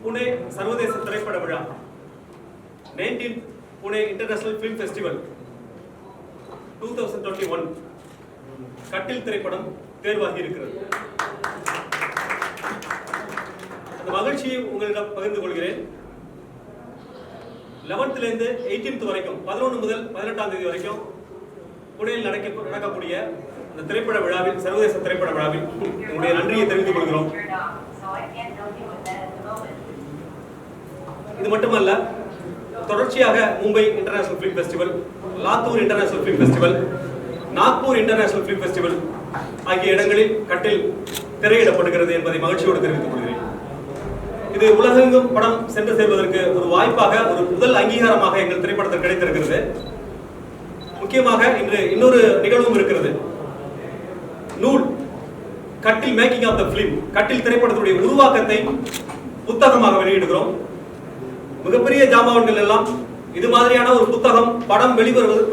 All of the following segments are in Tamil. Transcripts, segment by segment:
புனே சர்வதேச திரைப்பட விழா 19th Pune international film festival 2021 கட்டில் திரைப்படம் தேர்வாகி இருக்கிறது. அந்த மகிழ்ச்சியை உங்களிடம் பகிர்ந்து கொள்கிறேன். 11th இருந்து 18th வரைக்கும் 11 முதல் 18ஆம் தேதி வரைக்கும் புனேயில் நடக்கக்கூடிய அந்த திரைப்பட விழாவில், சர்வதேச திரைப்பட விழாவில் உங்களுடைய நன்றியை தெரிவித்துக் கொள்கிறோம். இது மட்டுமல்ல, தொடர்ச்சியாக Mumbai international film festival, Latur international film festival, Nagpur international film festival ஆகிய இடங்களில் கட்டில் திரையிடப்படுகிறது என்பதை மகிழ்ச்சியோடு தெரிவித்துக் கொள்கிறேன். இது உலகெங்கும் படம் சென்று சேர்வதற்கு ஒரு வாய்ப்பாக, ஒரு முதல் அங்கீகாரமாக எங்கள் திரைப்படத்தில் கிடைத்திருக்கிறது. முக்கியமாக இன்று இன்னொரு நிகழ்வும் இருக்கிறது. நூல் கட்டில் மேக்கிங் ஆஃப் த ஃபிலிம், கட்டில் திரைப்படத்துடைய உருவாக்கத்தை புத்தகமாக வெளியிடுகிறோம். மிகப்பெரிய ஜாம்பவான்கள் எல்லாம் இது மாதிரியான ஒரு புத்தகம் படம்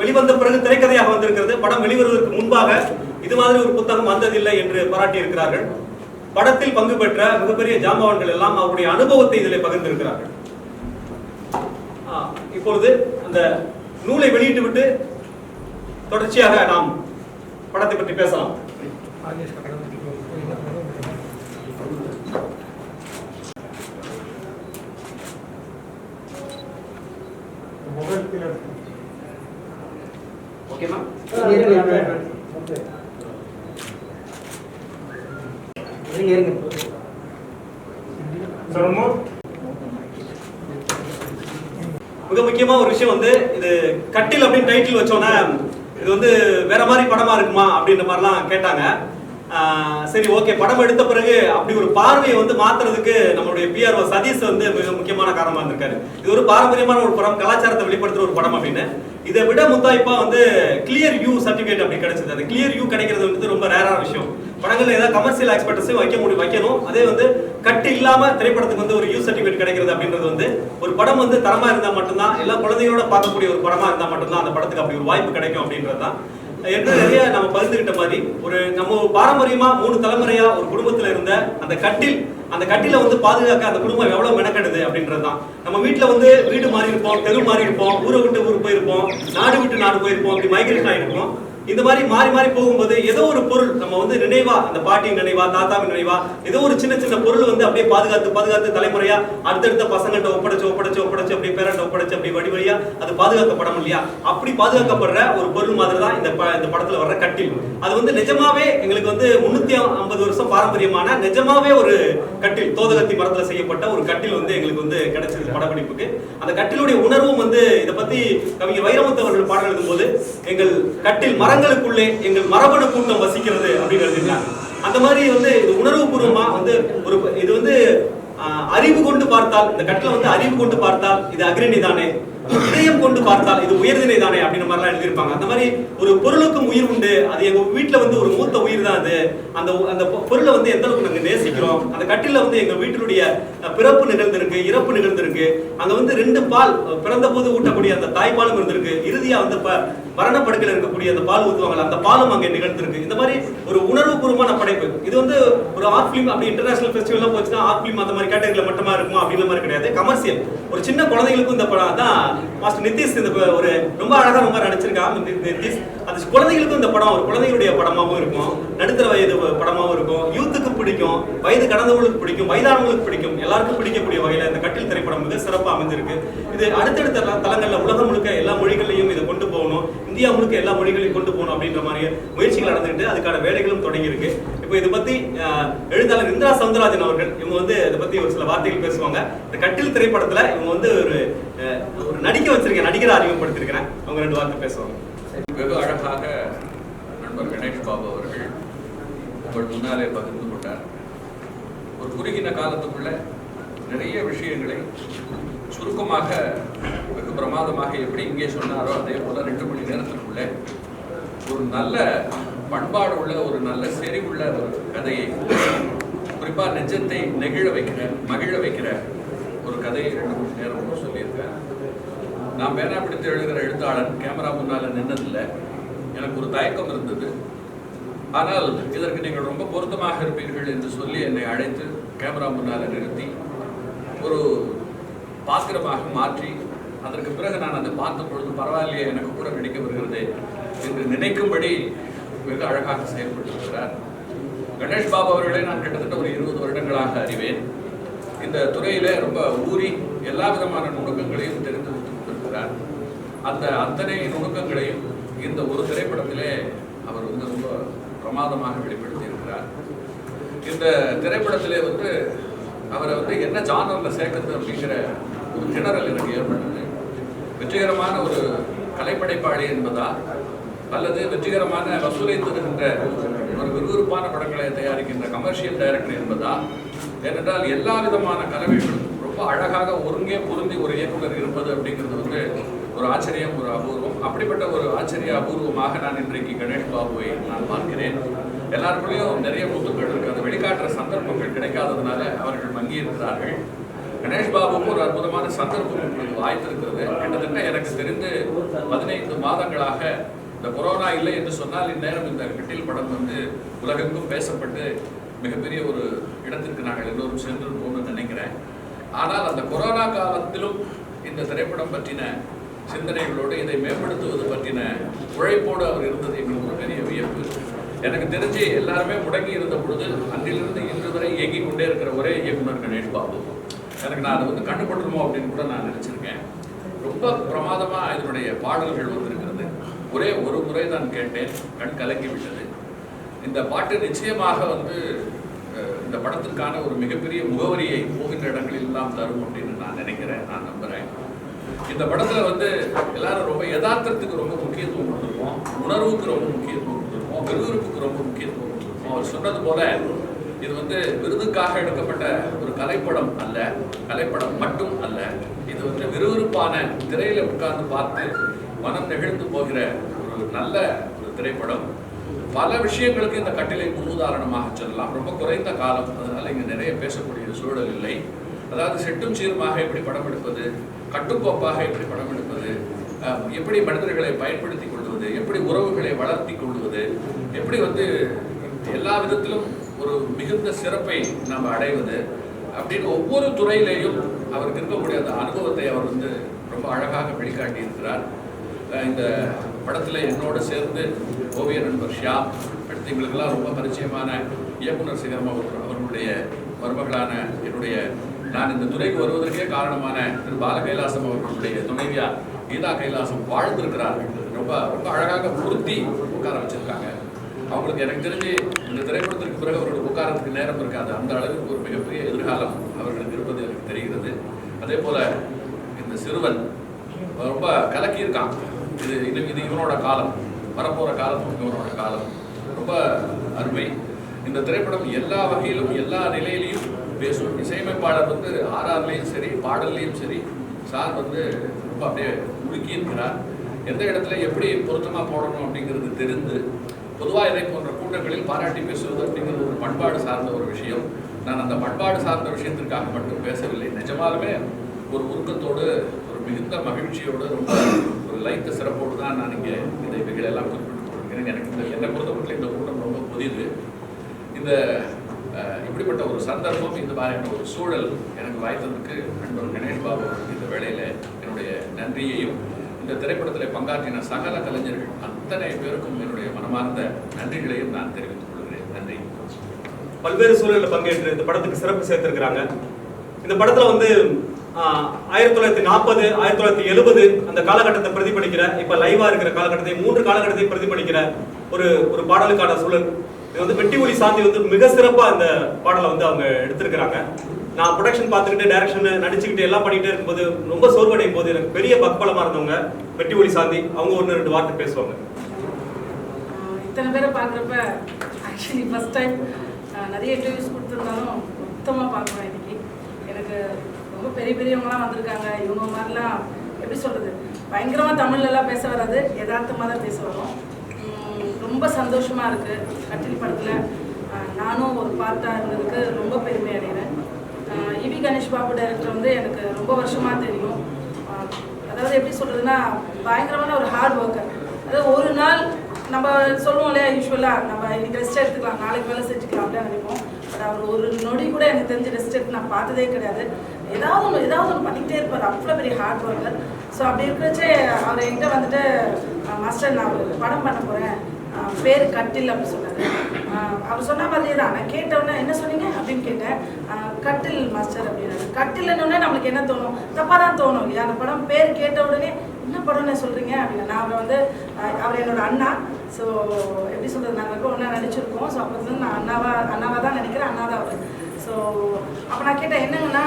வெளிவந்த பிறகு திரைக்கதையாக வந்திருக்கிறது. படம் வெளிவருவதற்கு முன்பாக இது மாதிரி ஒரு புத்தகம் வந்ததில்லை என்று பாராட்டி இருக்கிறார்கள். படத்தில் பங்கு பெற்ற மிகப்பெரிய ஜாம்பவான்கள் எல்லாம் அவருடைய அனுபவத்தை இதில் பகிர்ந்திருக்கிறார்கள். இப்பொழுது அந்த நூலை வெளியிட்டு விட்டு தொடர்ச்சியாக நாம் படத்தை பற்றி பேசலாம். Okay ma'am. மிக முக்கியமா ஒரு விஷயம் வந்து, இது கட்டில் அப்படின்னு டைட்டில் வச்சோன்னா இது வந்து வேற மாதிரி படமா இருக்குமா அப்படின்ற மாதிரிலாம் கேட்டாங்க. சரி, ஓகே, படம் எடுத்த பிறகு அப்படி ஒரு பார்வையை வந்து மாத்துறதுக்கு நம்மளுடைய பிஆர்ஓ சதீஷ் வந்து மிக முக்கியமான காரணமா இருந்திருக்காரு. இது ஒரு பாரம்பரியமான ஒரு படம், கலாச்சாரத்தை வெளிப்படுத்துற ஒரு படம் அப்படின்னு. இதை விட முத்தாய்ப்பா வந்து கிளியர் யூ சர்டிபிகேட் அப்படி கிடைச்சது. அது கிளியர் யூ கிடைக்கிறது வந்து ரொம்ப ரேரான விஷயம். படங்கள்ல ஏதாவது கமர்ஷியல் எக்ஸ்பெக்டஸையும் வைக்கணும். அதே வந்து கட்டு இல்லாம திரைப்படத்துக்கு வந்து ஒரு யூ சர்டிபிகேட் கிடைக்கிறது அப்படின்றது வந்து, ஒரு படம் வந்து தரமா இருந்தா மட்டும்தான், எல்லா குழந்தைகளோட பார்க்கக்கூடிய ஒரு படமா இருந்தா மட்டும்தான் அந்த படத்துக்கு அப்படி ஒரு வாய்ப்பு கிடைக்கும் அப்படின்றது தான். என்று நிறைய நம்ம பகிர்ந்துகிட்ட மாதிரி, ஒரு நம்ம பாரம்பரியமா 3 தலைமுறையா ஒரு குடும்பத்துல இருந்த அந்த கட்டில வந்து பாதுகாக்க அந்த குடும்பம் எவ்வளவு மெனக்கெடுது அப்படின்றதுதான். நம்ம வீட்டுல வந்து வீடு மாறி இருப்போம், தெரு மாறி இருப்போம், ஊரை விட்டு ஊர் போயிருப்போம், நாடு விட்டு நாடு போயிருப்போம், அப்படி மைக்ரேஷன் ஆயிருப்போம். இந்த மாதிரி மாறி மாறி போகும்போது ஏதோ ஒரு பொருள் நம்ம வந்து நினைவா, அந்த பாட்டியின் நினைவா, தாத்தாவின் நினைவா, ஏதோ ஒரு சின்ன சின்ன பொருள் வந்து அப்படியே பாதுகாத்து தலைமுறையா அடுத்தடுத்த பசங்கள்ட்ட ஒப்படைச்சு அப்படியே பேரண்ட ஒப்படைச்சு அப்படி வழியா அது பாதுகாக்கப்படும் இல்லையா? அப்படி பாதுகாக்கப்படுற ஒரு பொருள் மாதிரி தான் இந்த படத்துல வர்ற கட்டில். அது வந்து நிஜமாவே எங்களுக்கு வந்து 350 வருஷம் பாரம்பரியமான நிஜமாவே ஒரு கட்டில், தோதகத்தி மரத்துல செய்யப்பட்ட ஒரு கட்டில் வந்து எங்களுக்கு வந்து கிடைச்சது படப்பிடிப்புக்கு. அந்த கட்டிலுடைய உணர்வும் வந்து, இதை பத்தி கவிஞர் வைரமுத்து அவர்கள் பாடல் எழுதும் போது, எங்கள் கட்டில் மரங்களுக்குள்ளே எங்கள் மரபணு கூட்டம் வசிக்கிறது அப்படின்னு எழுதிருக்காங்க. அந்த மாதிரி வந்து இது உணர்வு பூர்வமா வந்து இது வந்து அறிவு கொண்டு பார்த்தால், இந்த கட்டில வந்து அறிவு கொண்டு பார்த்தால் இது அக்ரணி தானே, இதயம் கொண்டு பார்த்தால் இது உயர்தினை தானே அப்படின்ற மாதிரிலாம் எழுதியிருப்பாங்க. அந்த மாதிரி ஒரு பொருளுக்கும் உயிர் உண்டு. அது எங்க வீட்டுல வந்து ஒரு மூத்த உயிர் தான். அது அந்த பொருளை வந்து எந்த அளவுக்கு நாங்க நேசிக்கிறோம். அந்த கட்டில வந்து எங்க வீட்டினுடைய பிறப்பு நிகழ்ந்திருக்கு, இறப்பு நிகழ்ந்திருக்கு. அங்க வந்து 2 பால், பிறந்த போது ஊட்டக்கூடிய அந்த தாய்ப்பாலும் இருந்திருக்கு. இறுதியா வந்து மரணப்படுக்கையில் இருக்கக்கூடிய அந்த பால் ஊத்துவாங்க, அந்த பாலும் அங்கே நிகழ்ந்திருக்கு. இந்த மாதிரி ஒரு உணர்வு பூர்வமான படைப்பு. இது வந்து ஒரு ஆர்ட் பிலிம் அப்படி இன்டர்நேஷனல் ஃபெஸ்டிவல் போச்சுன்னா ஆர்ட் பிலிம் அந்த மாதிரி கேட்டகரியில மட்டுமா இருக்குமா அப்படின்ற மாதிரி கிடையாது. கமர்ஷியல் ஒரு சின்ன குழந்தைகளுக்கும் இந்த படம் தான். மாஸ்டர் நிதிஷ் இந்த ஒரு ரொம்ப அழகா ரொம்ப நடிச்சிருக்காங்க நிதிஷ். அது குழந்தைகளுக்கும் இந்த படம் ஒரு குழந்தைகளுடைய படமாகவும் இருக்கும், நடுத்தர வயது படமாகவும் இருக்கும், யூத்துக்கு பிடிக்கும், வயது கடந்தவங்களுக்கு பிடிக்கும், வயதானவங்களுக்கு பிடிக்கும், எல்லாருக்கும் பிடிக்கக்கூடிய வகையில இந்த கட்டில் திரைப்படம் மிக சிறப்பாக அமைஞ்சிருக்கு. இது அடுத்தடுத்த தளங்கள்ல உலகம் முழுக்க எல்லா மொழிகளையும் இதை கொண்டு போகணும், இந்தியா முழுக்க எல்லா மொழிகளையும் கொண்டு போகணும் அப்படின்ற மாதிரி முயற்சிகள் நடந்துட்டு அதுக்கான வேலைகளும் தொடங்கி இருக்கு. இப்போ இதை பத்தி எழுத்தாளர் இந்திரா சவுந்தரராஜன் அவர்கள் இவங்க வந்து இதை பத்தி ஒரு சில வார்த்தைகள் பேசுவாங்க. இந்த கட்டில் திரைப்படத்துல இவங்க வந்து ஒரு நடிக்க வச்சிருக்கேன், நடிகரை அறிமுகப்படுத்திருக்கிறேன். அவங்க 2 வார்த்தை பேசுவாங்க. வெகு அழகாக நண்பர் கணேஷ் பாபு அவர்கள் உங்கள் முன்னாலே பகிர்ந்து கொண்டார். ஒரு குறுகின காலத்துக்குள்ள நிறைய விஷயங்களை சுருக்கமாக வெகு பிரமாதமாக எப்படி இங்கே சொன்னாரோ அதே போல 2 மணி நேரத்திற்குள்ள ஒரு நல்ல பண்பாடு உள்ள, ஒரு நல்ல செறிவுள்ள ஒரு கதையை, குறிப்பாக நெஞ்சத்தை மகிழ வைக்கிற ஒரு கதையை 2 மணி நேரம் சொல்லியிருக்கேன். நான் பேனா பிடித்து எழுதுகிற எழுத்தாளன் கேமரா முன்னால் நின்னதில்லை. எனக்கு ஒரு தயக்கம் இருந்தது. ஆனால் இதற்கு நீங்கள் ரொம்ப பொருத்தமாக இருப்பீர்கள் என்று சொல்லி என்னை அழைத்து கேமரா முன்னால் நிறுத்தி ஒரு பாத்திரமாக மாற்றி அதற்கு பிறகு நான் அதை பார்த்த பொழுது பரவாயில்லையே எனக்கு கூட நடிக்க வருகிறது என்று நினைக்கும்படி மிக அழகாக செயல்பட்டிருக்கிறார். கணேஷ் பாபு அவர்களை நான் கிட்டத்தட்ட ஒரு 20 வருடங்களாக அறிவேன். இந்த துறையிலே ரொம்ப ஊறி எல்லா விதமான நுணுக்கங்களையும் தெரிந்து வைத்திருக்கிறார். அந்த அத்தனை நுணுக்கங்களையும் இந்த ஒரு திரைப்படத்திலே அவர் வந்து ரொம்ப பிரமாதமாக வெளிப்படுத்தி இருக்கிறார். இந்த திரைப்படத்திலே வந்து அவரை வந்து என்ன ஜானர்ல சேர்க்கிறது அப்படிங்கிற ஒரு திணறல் எனக்கு ஏற்பட்டது. வெற்றிகரமான ஒரு கலைப்படைப்பாளி என்பதா அல்லது வெற்றிகரமான வசூலை தருகின்ற ஒரு விறுவிறுப்பான படங்களை தயாரிக்கின்ற கமர்ஷியல் டைரக்டர் என்பதா, ஏனென்றால் எல்லா விதமான கலவைகளும் ரொம்ப அழகாக ஒருங்கே பொருந்தி ஒரு இயக்குனர் இருப்பது அப்படிங்கிறது வந்து ஒரு ஆச்சரியம், ஒரு அபூர்வம். அப்படிப்பட்ட ஒரு ஆச்சரிய அபூர்வமாக நான் இன்றைக்கு கணேஷ் பாபுவை நான் பார்க்கிறேன். எல்லாருக்குள்ளேயும் நிறைய முத்துக்கள் இருக்கு. அதை வெளிக்காட்டுற சந்தர்ப்பங்கள் கிடைக்காததுனால அவர்கள் மங்கி இருக்கிறார்கள். கணேஷ் பாபுக்கு ஒரு அற்புதமான சந்தர்ப்பம் உங்களுக்கு வாய்த்திருக்கிறது. கிட்டத்தட்ட எனக்கு தெரிந்து 15 மாதங்களாக இந்த கொரோனா இல்லை என்று சொன்னால் இந்நேரம் இந்த கட்டில் படம் வந்து உலகெங்கும் பேசப்பட்டு மிகப்பெரிய ஒரு இடத்திற்கு நாங்கள் எல்லோரும் சென்றிருப்போம்னு நினைக்கிறேன். ஆனால் அந்த கொரோனா காலத்திலும் இந்த திரைப்படம் பற்றின சிந்தனைகளோடு இதை மேம்படுத்துவது பற்றின உழைப்போடு அவர் இருந்தது எங்களுக்கு ஒரு பெரிய வியப்பு. எனக்கு தெரிஞ்சு எல்லாருமே முடங்கி இருந்த பொழுது அன்றிலிருந்து இன்று வரை இயங்கிக் கொண்டே இருக்கிற ஒரே இயக்குனர் கணேஷ் பாபு. எனக்கு நான் அதை வந்து கண்டுபட்டுருமோ அப்படின்னு கூட நான் நினைச்சிருக்கேன். ரொம்ப பிரமாதமாக இதனுடைய பாடல்கள் வந்திருக்கிறது. ஒரே ஒரு முறை தான் கேட்டேன், கண் கலங்கி விட்டது. இந்த பாட்டு நிச்சயமாக வந்து இந்த படத்திற்கான ஒரு மிகப்பெரிய முகவரியை போகின்ற இடங்களில் எல்லாம் தரும் அப்படின்னு நான் நினைக்கிறேன், நான் நம்புகிறேன். இந்த படத்தில் வந்து எல்லாரும் ரொம்ப யதார்த்தத்துக்கு ரொம்ப முக்கியத்துவம் கொடுத்துருக்கோம், உணர்வுக்கு ரொம்ப முக்கியத்துவம் கொடுத்துருக்கோம், விறுவிறுப்புக்கு ரொம்ப முக்கியத்துவம் கொடுத்துருக்கோம். அவர் சொன்னது போல இது வந்து விருதுக்காக எடுக்கப்பட்ட ஒரு கலைப்படம் அல்ல, கலைப்படம் மட்டும் அல்ல. இது வந்து விறுவிறுப்பான திரையில உட்கார்ந்து பார்த்து மனம் நெகிழ்ந்து போகிற ஒரு நல்ல ஒரு திரைப்படம். பல விஷயங்களுக்கு இந்த கட்டிலை முன்னுதாரணமாக சொல்லலாம். ரொம்ப குறைந்த காலம், அதனால இங்கே நிறைய பேசக்கூடிய சூழல் இல்லை. அதாவது செட்டும் சீருமாக எப்படி படம் எடுப்பது, கட்டுக்கோப்பாக எப்படி படம் எடுப்பது, எப்படி மனிதர்களை பயன்படுத்தி கொள்வது, எப்படி உறவுகளை வளர்த்தி கொள்வது, எப்படி வந்து எல்லா விதத்திலும் ஒரு மிகுந்த சிறப்பை நாம் அடைவது அப்படின்னு ஒவ்வொரு துறையிலேயும் அவருக்கு இருக்கக்கூடிய அந்த அனுபவத்தை அவர் வந்து ரொம்ப அழகாக வெளிக்காட்டி இருக்கிறார். இந்த படத்தில் என்னோடு சேர்ந்து ஓவிய நண்பர் ஷியாம், அடுத்து எங்களுக்கெல்லாம் ரொம்ப பரிச்சயமான இயக்குனர் சிகரம் அவர்களுடைய மருமகளான என்னுடைய நான் இந்த துறைக்கு வருவதற்கே காரணமான திரு பால கைலாசம் அவர்களுடைய துணைவியா கீதா கைலாசம் வாழ்ந்திருக்கிறார்கள். ரொம்ப ரொம்ப அழகாக பொருத்தி உட்கார வச்சிருக்காங்க. அவங்களுக்கு எனக்கு தெரிஞ்சு இந்த திரைப்படத்திற்கு பிறகு அவர்களுக்கு உட்காரத்துக்கு நேரம் இருக்காது. அந்த அளவுக்கு ஒரு மிகப்பெரிய எதிர்காலம் அவர்களுக்கு இருப்பது எனக்கு தெரிகிறது. அதே போல இந்த சிறுவன் ரொம்ப கலக்கியிருக்கான். இது இவனோட காலம், வரப்போகிற காலம் இவனோட காலம். ரொம்ப அருமை. இந்த திரைப்படம் எல்லா வகையிலும் எல்லா நிலையிலையும் பேசும். இசையமைப்பாளர் வந்து ஆர்ஆர்லையும் சரி பாடல்லையும் சரி சார் வந்து ரொம்ப அப்படியே உருக்கி இருக்கிறார். எந்த இடத்துல எப்படி பொருத்தமாக போடணும் அப்படிங்கிறது தெரிந்து, பொதுவாக இதை போன்ற கூட்டங்களில் பாராட்டி பேசுவது அப்படிங்கிறது ஒரு பண்பாடு சார்ந்த ஒரு விஷயம். நான் அந்த பண்பாடு சார்ந்த விஷயத்திற்காக மட்டும் பேசவில்லை. நிஜமாலுமே ஒரு உருக்கத்தோடு, ஒரு மிகுந்த மகிழ்ச்சியோடு, ரொம்ப ஒரு லைத்த சிறப்போடு தான் நான் இங்கே இந்த இவைகளெல்லாம் குறிப்பிட்டு கொடுக்கிறேன். எனக்கு என்னை பொறுத்தமட்டில் இந்த கூட்டம் ரொம்ப புதிது. இந்த இப்படிப்பட்ட ஒரு சந்தர்ப்பம், இந்த மாதிரியான ஒரு சூழல் எனக்கு வாய்த்ததற்கு நண்பர் கணேஷ் பாபு இந்த வேளையில் என்னுடைய நன்றியையும், இந்த திரைப்படத்தில் பங்காற்றின சகல கலைஞர்கள் அத்தனை பேருக்கும் என்னுடைய மனமார்ந்த நன்றிகளையும் நான் தெரிவித்துக் கொள்கிறேன். நன்றி. பல்வேறு சூழலில் பங்கேற்று இந்த படத்துக்கு சிறப்பு சேர்த்திருக்கிறாங்க. இந்த படத்துல வந்து 1940 1970 அந்த காலகட்டத்தை பிரதிபலிக்கிற, இப்ப லைவா இருக்கிற காலகட்டத்தை, 3 காலகட்டத்தை பிரதிபலிக்கிற ஒரு பாடலுக்கான சூழல். இது வந்து வெட்டி ஒளி சாந்தி வந்து மிக சிறப்பா இந்த பாடலை வந்து அவங்க எடுத்திருக்கிறாங்க. நான் ப்ரொடக்ஷன் பார்த்துக்கிட்டு, டைரக்ஷன் நடிச்சுக்கிட்டு எல்லாம் பண்ணிட்டே இருக்கும்போது ரொம்ப சோர்வடையும் போது எனக்கு பெரிய பக்பலமா இருந்தவங்க வெட்டி ஒளி சாந்தி. அவங்க 1-2 வார்த்தை பேசுவாங்க. இத்தனை பேரை பார்க்குறப்ப ஆக்சுவலி ஃபர்ஸ்ட் டைம் நிறைய இன்டர்வியூஸ் கொடுத்துருந்தாலும் மொத்தமாக பார்க்குறேன். இன்னைக்கு எனக்கு ரொம்ப பெரியவங்களாம் வந்திருக்காங்க. இவங்க மாதிரிலாம் எப்படி சொல்கிறது, பயங்கரமாக தமிழ்லலாம் பேச வராது, யதார்த்தமாக தான் பேச வரும். ரொம்ப சந்தோஷமாக இருக்குது. கட்டில் படத்தில் நானும் ஒரு பார்ட்டாக இருந்ததுக்கு ரொம்ப பெருமை அடைகிறேன். இவி கணேஷ் பாபு டைரக்டர் வந்து எனக்கு ரொம்ப வருஷமாக தெரியும். அதாவது எப்படி சொல்கிறதுனா, பயங்கரமான ஒரு ஹார்ட் ஒர்க்கர். அதாவது ஒரு நாள் நம்ம சொல்லுவோம் இல்லையா, யூஸ்வலாக நம்ம இன்னைக்கு ரெஸ்ட் எடுத்துக்கலாம், நாளைக்கு வேலை செஞ்சுக்கலாம் அப்படின்னு நினைப்போம். பட் அவர் ஒரு நொடி கூட எனக்கு தெரிஞ்ச ரெஸ்ட் எடுத்து நான் பார்த்ததே கிடையாது. ஏதாவது ஒன்று பண்ணிக்கிட்டே இருப்பார். அவ்வளோ பெரிய ஹார்ட் ஒர்க்கர். ஸோ அப்படி இருக்கிறச்சே அவர் என்கிட்ட வந்துட்டு மாஸ்டர் நான் ஒரு படம் பண்ண போகிறேன், பேர் கட்டில் அப்படின்னு சொன்னார். அவர் சொன்ன மாதிரியே தான் நான் கேட்டவுடனே என்ன சொன்னீங்க அப்படின்னு கேட்டேன். கட்டில் மாஸ்டர் அப்படின்னாரு. கட்டில்னோடனே நம்மளுக்கு என்ன தோணும்? தப்பாக தான் தோணும் இல்லையா? அந்த படம் பேர் கேட்ட உடனே என்ன படம்னு சொல்கிறீங்க அப்படின்னா, நான் அவரை வந்து அவர் என்னோட அண்ணா. ஸோ எப்படி சொல்கிறது, நாங்கள் ஒன்றா நடிச்சிருக்கோம். ஸோ அப்போ வந்து நான் அண்ணாவாக தான் நினைக்கிறேன், அண்ணா தான் அவர். ஸோ அப்போ நான் கேட்டேன் என்னங்கன்னா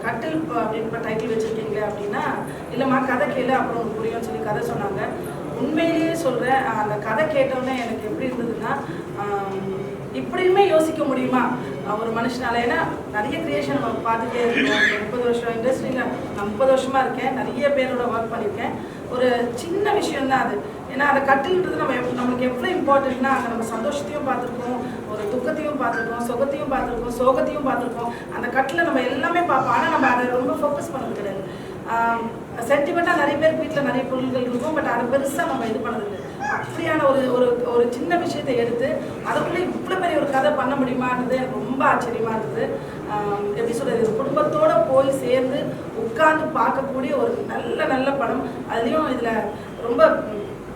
கட்டில் அப்படின்னு டைட்டில் வச்சுருக்கீங்களே அப்படின்னா, இல்லைம்மா கதை கேளு அப்புறம் உங்களுக்கு புரியும்னு சொல்லி கதை சொன்னாங்க. உண்மையிலேயே சொல்கிறேன், அந்த கதை கேட்டோன்னே எனக்கு எப்படி இருந்ததுன்னா, இப்படியுமே யோசிக்க முடியுமா ஒரு மனுஷனால? ஏன்னா நிறைய கிரியேஷன் நம்ம பார்த்துட்டே இருக்கோம். 30 வருஷம் இண்டஸ்ட்ரியில் நான் 30 வருஷமாக இருக்கேன், நிறைய பேரோட ஒர்க் பண்ணியிருக்கேன். ஒரு சின்ன விஷயம்தான் அது. ஏன்னா அந்த கட்டில்ன்றது நம்மளுக்கு எவ்வளோ இம்பார்ட்டன்ட்னா, அங்கே நம்ம சந்தோஷத்தையும் பார்த்துருக்கோம், ஒரு துக்கத்தையும் பார்த்துருக்கோம், சுகத்தையும் பார்த்துருக்கோம், சோகத்தையும் பார்த்துருக்கோம். அந்த கட்டில் நம்ம எல்லாமே பார்ப்போம். ஆனால் நம்ம அதை ரொம்ப ஃபோக்கஸ் பண்ணது கிடையாது. சென்டிமெண்ட்டாக நிறைய பேர் வீட்டில் நிறைய பொருட்கள் இருக்கும், பட் அதை பெருசாக நம்ம இது பண்ணதில்லை. அப்படியான ஒரு சின்ன விஷயத்தை எடுத்து அதுக்குள்ளே இவ்வளோ பெரிய ஒரு கதை பண்ண முடியுமான்றது எனக்கு ரொம்ப ஆச்சரியமாக இருந்தது. எப்படி சொல்கிறது, குடும்பத்தோடு போய் சேர்ந்து உட்கார்ந்து பார்க்கக்கூடிய ஒரு நல்ல படம். அதுலேயும் இதில் ரொம்ப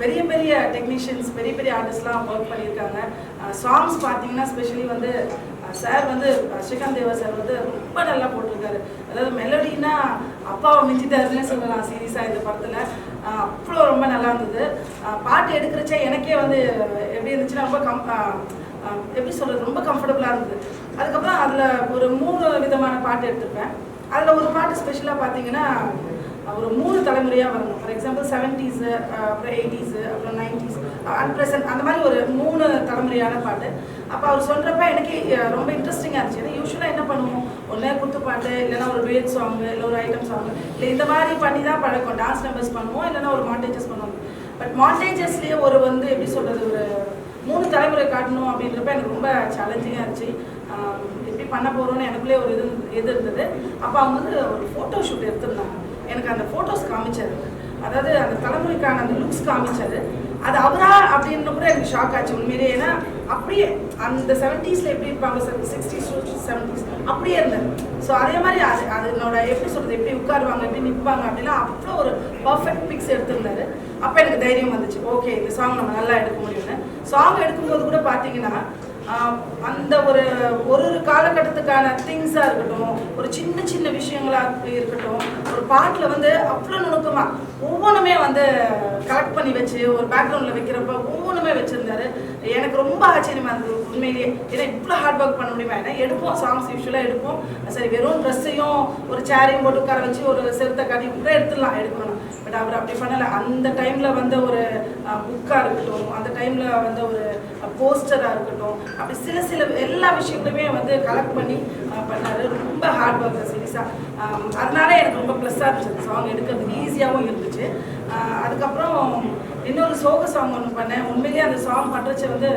பெரிய பெரிய டெக்னீஷியன்ஸ், பெரிய பெரிய ஆர்டிஸ்ட்லாம் ஒர்க் பண்ணியிருக்காங்க. சாங்ஸ் பார்த்தீங்கன்னா ஸ்பெஷலி வந்து சார் வந்து ஸ்ரீகாந்த் தேவா சார் வந்து ரொம்ப நல்லா போட்டிருக்காரு. அதாவது மெலடினா அப்பாவை மிஞ்சிட்டாருன்னு சொல்லலாம் சீரியஸாக இந்த படத்தில். அவ்வளோ ரொம்ப நல்லா இருந்தது. பாட்டு எடுக்கிறச்சே எனக்கே வந்து எப்படி இருந்துச்சுன்னா ரொம்ப எப்படி சொல்கிறது, ரொம்ப கம்ஃபர்டபுளாக இருந்தது. அதுக்கப்புறம் அதில் ஒரு 3 விதமான பாட்டு எடுத்திருப்பேன். அதில் ஒரு பாட்டு ஸ்பெஷலாக பார்த்தீங்கன்னா ஒரு 3 தலைமுறையாக வரணும். ஃபார் எக்ஸாம்பிள் 70s, அப்புறம் 80s, அப்புறம் 90s அண்ட் ப்ரெசன்ட், அந்த மாதிரி ஒரு 3 தலைமுறையான பாட்டு. அப்போ அவர் சொல்கிறப்ப எனக்கு ரொம்ப இன்ட்ரெஸ்டிங்காக இருந்துச்சு. ஏன்னா யூஸ்வலாக என்ன பண்ணுவோம், ஒன்றே குத்து பாட்டு, இல்லைன்னா ஒரு டூயட் சாங்கு, இல்லை ஒரு ஐட்டம் சாங்கு, இல்லை இந்த மாதிரி பண்ணி தான் பழக்கம். டான்ஸ் நம்பர்ஸ் பண்ணுவோம், இல்லைன்னா ஒரு மாண்டேஜஸ் பண்ணுவோம். பட் மாண்டேஜஸ்லேயே ஒரு வந்து எப்படி சொல்கிறது, ஒரு 3 தலைமுறை காட்டணும் அப்படின்றப்ப எனக்கு ரொம்ப சேலஞ்சிங்காக இருந்துச்சு. எப்படி பண்ண போகிறோன்னு எனக்குள்ளே ஒரு இது இருந்தது. அப்போ அவங்க வந்து ஒரு ஃபோட்டோ ஷூட் எடுத்திருந்தாங்க. எனக்கு அந்த ஃபோட்டோஸ் காமிச்சாரு, அதாவது அந்த தலைமுறைக்கான அந்த லுக்ஸ் காமிச்சாரு. அது அவரா அப்படின்னு கூட எனக்கு ஷாக் ஆச்சு உண்மையிலே. ஏன்னா அப்படியே அந்த 70s எப்படி இருப்பாங்க, 60s to 70s அப்படியே இருந்தார். ஸோ அதே மாதிரி அதனோட எப்படி சொல்கிறது, எப்படி உட்காருவாங்க, எப்படி நிற்பாங்க அப்படின்னா அவ்வளோ ஒரு பர்ஃபெக்ட் பிக்ஸ் எடுத்திருந்தாரு. அப்போ எனக்கு தைரியம் வந்துச்சு, ஓகே இந்த சாங் நம்ம நல்லா எடுக்க முடியும்னு. சாங் எடுக்கும்போது கூட பார்த்தீங்கன்னா அந்த ஒரு காலகட்டத்துக்கான திங்ஸாக இருக்கட்டும், ஒரு சின்ன விஷயங்களாக இருக்கட்டும், ஒரு பாட்டில் வந்து அவ்வளோ நுணுக்கமாக ஒவ்வொன்றுமே வந்து கலெக்ட் பண்ணி வச்சு ஒரு பேக்ரவுண்டில் வைக்கிறப்ப ஒவ்வொன்றுமே வச்சுருந்தாரு. எனக்கு ரொம்ப ஆச்சரியமாக இருந்தது உண்மையிலேயே. ஏன்னா இவ்வளோ ஹார்ட் ஒர்க் பண்ண முடியுமா? ஏன்னா எடுப்போம் சாங்ஸ் யூஸ்வலாக எடுப்போம், சரி வெறும் ட்ரெஸ்ஸையும் ஒரு சேரையும் போட்டு உட்கார வச்சு ஒரு செருத்தை காட்டி கூட எடுத்துடலாம், எடுக்கணும். பட் அவர் அப்படி பண்ணலை. அந்த டைமில் வந்த ஒரு புக்காக இருக்கட்டும், அந்த டைமில் வந்த ஒரு போஸ்டராக இருக்கட்டும், அப்படி சில எல்லா விஷயங்களுமே வந்து கலெக்ட் பண்ணி பண்ணார். ரொம்ப ஹார்ட் ஒர்க் சீரியஸாக. அதனால எனக்கு ரொம்ப ப்ளஸ்ஸாக இருந்துச்சு. சாங் எடுக்கிறதுக்கு ஈஸியாகவும் இருந்துச்சு. அதுக்கப்புறம் இன்னொரு சோக சாங் ஒன்று பண்ணேன். உண்மையிலேயே அந்த சாங் பண்ணுறச்சு வந்து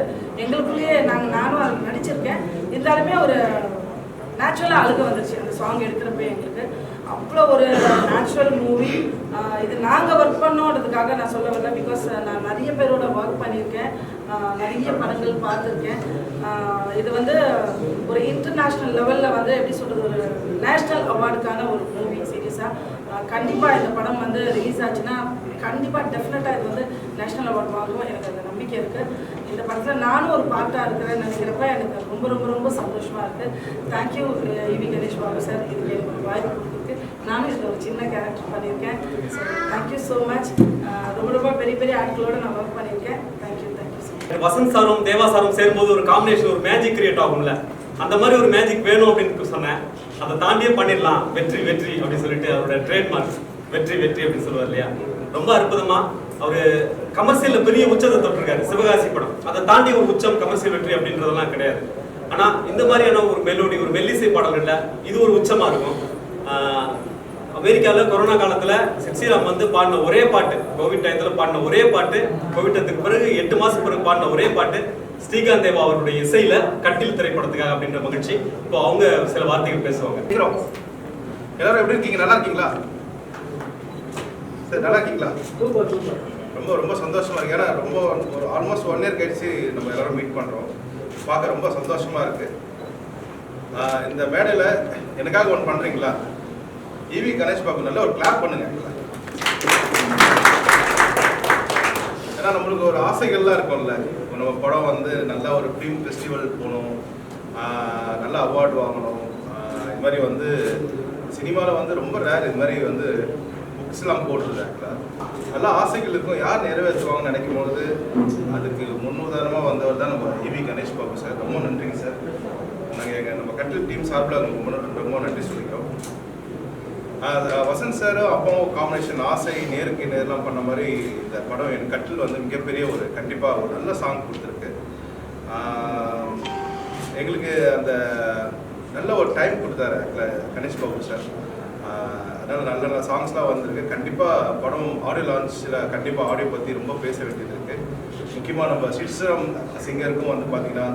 எங்களுக்குள்ளேயே நானும் அதில் நடிச்சிருக்கேன், இருந்தாலுமே ஒரு நேச்சுரலாக அழுக வந்துருச்சு அந்த சாங் எடுக்கிறப்ப. எங்களுக்கு அவ்வளோ ஒரு நேச்சுரல் மூவி. இது நாங்கள் ஒர்க் பண்ணோன்றதுக்காக நான் சொல்ல வரல, பிகாஸ் நான் நிறைய பேரோட ஒர்க் பண்ணியிருக்கேன், நிறைய படங்கள் பார்த்துருக்கேன். இது வந்து ஒரு இன்டர்நேஷ்னல் லெவலில் வந்து எப்படி சொல்கிறது, ஒரு நேஷ்னல் அவார்டுக்கான ஒரு மூவி. சீரியஸாக கண்டிப்பாக இந்த படம் வந்து ரிலீஸ் ஆச்சுன்னா கண்டிப்பாக டெஃபினட்டாக இது வந்து நேஷ்னல் அவார்டு வாங்குவோம். எனக்கு அந்த நம்பிக்கை இருக்குது. இந்த படத்தில் நானும் ஒரு பார்ட்டாக இருக்கிறேன்னு நினைக்கிறப்ப எனக்கு ரொம்ப சந்தோஷமாக இருக்குது. Thank you EV Ganesh Babu sir, இதுக்கு எனக்கு ஒரு வாய்ப்பு கொடுத்துருக்கு. நானும் இதில் ஒரு சின்ன கேரக்டர் பண்ணியிருக்கேன். So thank you so much. ரொம்ப பெரிய ஆட்களோடு நான் ஒர்க் பண்ணியிருக்கேன். Thank you so much. வசந்த் சாரும் தேவா சாரும் சேரும்போது ஒரு காம்பினேஷன், ஒரு மேஜிக் கிரியேட் ஆகும்ல, அந்த மாதிரி ஒரு மேஜிக் வேணும் அப்படின்னு சொன்னேன். அதை தாண்டியே பண்ணிடலாம். வெற்றி அப்படின்னு சொல்லிட்டு அவரோட ட்ரேட்மார்க் வெற்றி அப்படின்னு சொல்லுவார் இல்லையா, ரொம்ப அற்புதமா அவரு கமர்ஷியல்ல பெரிய உச்சத்தை தொட்டிருக்காரு. சிவகாசி படம் அதை தாண்டி ஒரு உச்சம் கமர்ஷியல் வெற்றி அப்படின்றதெல்லாம் கிடையாது. ஆனா இந்த மாதிரியான ஒரு மெலோடி, ஒரு மெல்லிசை பாடல்கள்ல இது ஒரு உச்சமா இருக்கும். அமெரிக்காவில் கொரோனா காலத்துல சித்ஸ்ரீராம் வந்து பாடின ஒரே பாட்டு, கோவிட் டயத்தில் பாடின ஒரே பாட்டு, கோவிட் பிறகு 8 மாசம் பிறகு பாடின ஒரே பாட்டு ஸ்ரீகாந்த் தேவா அவருடைய இசையில கட்டில் திரைப்படத்துக்காக அப்படின்ற மகிழ்ச்சி. இப்போ அவங்க சில வார்த்தைகள் பேசுவாங்க. எல்லாரும் எப்படி இருக்கீங்க? நல்லா இருக்கீங்களா? சரி, நல்லா இருக்கீங்களா? ரொம்ப சந்தோஷமா இருக்கு. ஏன்னா ஒரு ஆல்மோஸ்ட் 1 இயர் கழிச்சு நம்ம எல்லாரும் மீட் பண்றோம். பார்க்க ரொம்ப சந்தோஷமா இருக்கு. இந்த மேடையில் எனக்காக ஒன்று பண்ணுறீங்களா? ஈவி கணேஷ் பாபு நல்ல ஒரு கிளாப் பண்ணுங்க. ஏன்னா நம்மளுக்கு ஒரு ஆசைகள்லாம் இருக்கும்ல, நம்ம படம் வந்து நல்ல ஒரு ஃபிலிம் ஃபெஸ்டிவல் போகணும், நல்ல அவார்டு வாங்கணும். இது மாதிரி வந்து சினிமாவில் வந்து ரொம்ப ரேர் இது மாதிரி வந்து புக்ஸ்லாம் போட்டுருக்காங்களா. நல்ல ஆசைகள் இருக்கும், யார் நிறைவேற்றுவாங்கன்னு நினைக்கும் போது அதுக்கு முன்னுதாரணமாக வந்தவர் தான் நம்ம ஈவி கணேஷ் பாபு சார். ரொம்ப நன்றிங்க சார். நாங்கள் நம்ம கட்டில் டீம் சார்பில் ரொம்ப நன்றி சொல்லிக்கிறோம். வசந்த் சாரும் அப்பாவும் காம்பினேஷன் ஆசை நேருக்கு நேரெலாம் பண்ண மாதிரி இந்த படம் என் கட்டில் வந்து மிகப்பெரிய ஒரு கண்டிப்பாக ஒரு நல்ல சாங் கொடுத்துருக்கு. எங்களுக்கு அந்த நல்ல ஒரு டைம் கொடுத்தாரு கணேஷ் பாபு சார். அதனால் நல்ல நல்ல சாங்ஸ்லாம் வந்திருக்கு. கண்டிப்பாக படம் ஆடியோ லான்ச்சில் கண்டிப்பாக ஆடியோ பற்றி ரொம்ப பேச வேண்டியது இருக்குது. முக்கியமாக நம்ம சிஸ்டம் சிங்கருக்கும் வந்து பார்த்திங்கன்னா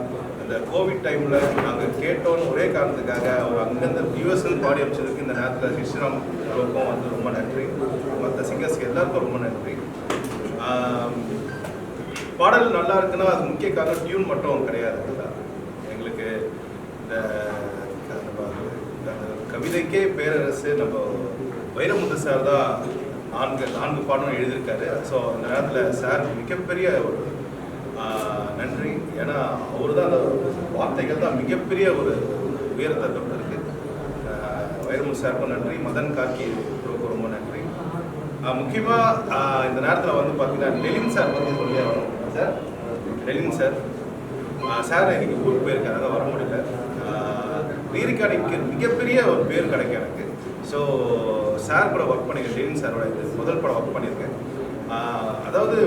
இந்த கோவிட் டைமில் நாங்கள் கேட்டோன்னு ஒரே காரணத்துக்காக அவர் அங்கேருந்து யூஎஸ்எல் பாடி அமைச்சதுக்கு இந்த நேரத்தில் சிஸ்டராமுக்கும் வந்து ரொம்ப நன்றி. மற்ற சிங்கர்ஸ்க்கு எல்லாருக்கும் ரொம்ப நன்றி. பாடல் நல்லா இருக்குன்னா அது முக்கிய காரணம் டியூன் மட்டும் கிடையாது. எங்களுக்கு இந்த கவிதைக்கே பேரரசு நம்ம வைரமுத்து சார் தான் 4 பாடம் எழுதியிருக்காரு. ஸோ அந்த நேரத்தில் சார் மிகப்பெரிய ஒரு நன்றி. ஏன்னா அவர் தான் அந்த வார்த்தைகள் தான் மிகப்பெரிய ஒரு உயரத்தை தொட்டிருக்கு. வைரமுத்து சாருக்கும் நன்றி, மதன் காக்கி ரொம்ப நன்றி. முக்கியமாக இந்த நேரத்தில் வந்து பார்த்தீங்கன்னா டெலின் சார் பற்றி சொல்லி ஆகணும் சார். டெலின் சார் சார் இன்னைக்கு ஊருக்கு போயிருக்காரு, அதான் வர முடியல. லிரிக்கானிக்கு மிகப்பெரிய ஒரு பேர் கிடைக்கும் எனக்கு. ஸோ சார் கூட ஒர்க் பண்ணியிருக்கேன், டெலின் சாரோட இது முதல் படம் ஒர்க் பண்ணியிருக்கேன். அதாவது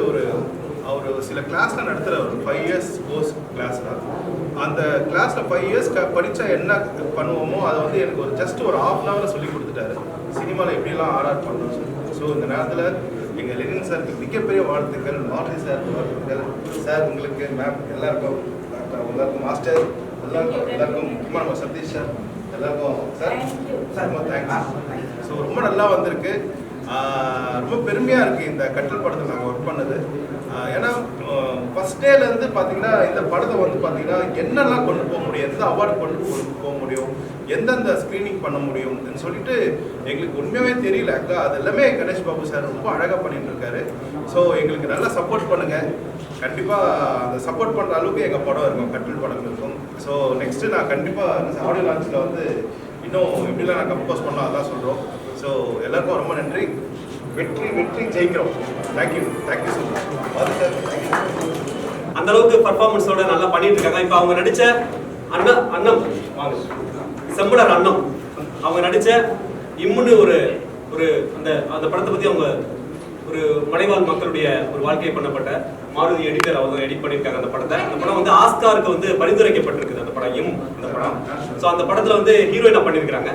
அவர் சில கிளாஸில் நடத்துகிற ஒரு 5 இயர்ஸ் கோர்ஸ் கிளாஸ் தான். அந்த கிளாஸில் 5 இயர்ஸ் படித்தா என்ன பண்ணுவோமோ அதை வந்து எனக்கு ஜஸ்ட் ஒரு ½ அன் ஹவரில் சொல்லி கொடுத்துட்டாரு. சினிமாவில் எப்படிலாம் ஆர்ஆர் பண்ணணும்னு சொல்லி. ஸோ இந்த நேரத்தில் எங்கள் லெனின் சாருக்கு மிகப்பெரிய வாழ்த்துக்கள், மார்டி சாருக்கு வாழ்த்துக்கள். சார் உங்களுக்கு, மேம் எல்லாருக்கும், மாஸ்டர் எல்லாருக்கும், முக்கியமாக நம்ம சதீஷ் சார் எல்லாருக்கும் சார் ரொம்ப தேங்க்ஸ். ஸோ ரொம்ப நல்லா வந்திருக்கு. ரொம்ப பெருமையாக இருக்குது இந்த கட்டில் படத்தில் நாங்கள் ஒர்க் பண்ணது. ஏன்னா ஃபஸ்ட் டேலேருந்து பார்த்தீங்கன்னா இந்த படத்தை வந்து பார்த்தீங்கன்னா என்னெல்லாம் கொண்டு போக முடியும், எந்த அவார்டு கொண்டு போக முடியும், எந்தெந்த ஸ்க்ரீனிங் பண்ண முடியும்னு சொல்லிட்டு எங்களுக்கு உண்மையாகவே தெரியல. அது எல்லாமே கணேஷ் பாபு சார் ரொம்ப அழகாக பண்ணிட்டு இருக்காரு. ஸோ எங்களுக்கு நல்லா சப்போர்ட் பண்ணுங்கள். கண்டிப்பாக அந்த சப்போர்ட் பண்ணுற அளவுக்கு எங்கள் படம் இருக்கும், கட்டில் படம் இருக்கும். ஸோ நெக்ஸ்ட்டு நான் கண்டிப்பாக ஆடியோ லான்ச்சில் வந்து இன்னும் எப்படிலாம் நான் கம்போஸ் பண்ணலாம் அதெல்லாம் சொல்கிறோம். ஸோ எல்லாருக்கும் ரொம்ப நன்றி. வெற்றி வெற்றி ஜெயிக்கிறோம். Thank you so much. அந்த அளவுக்கு பர்ஃபார்மன்ஸோட நல்லா பண்ணிட்டு இருக்காங்க. இப்போ அவங்க நடிச்ச அண்ணம் வாங்க செம்படர் அண்ணம் அவங்க நடிச்ச இம்முன்னு ஒரு அந்த படத்தை பற்றி அவங்க ஒரு மலைவாழ் மக்களுடைய ஒரு வாழ்க்கை பண்ணப்பட்ட மாருதி எடிட்டர் அவங்க எடிட் பண்ணியிருக்காங்க அந்த படத்தை. அந்த படம் வந்து ஆஸ்காருக்கு வந்து பரிந்துரைக்கப்பட்டிருக்குது அந்த படம் அந்த படம். ஸோ அந்த படத்தில் வந்து ஹீரோயினா பண்ணியிருக்கிறாங்க.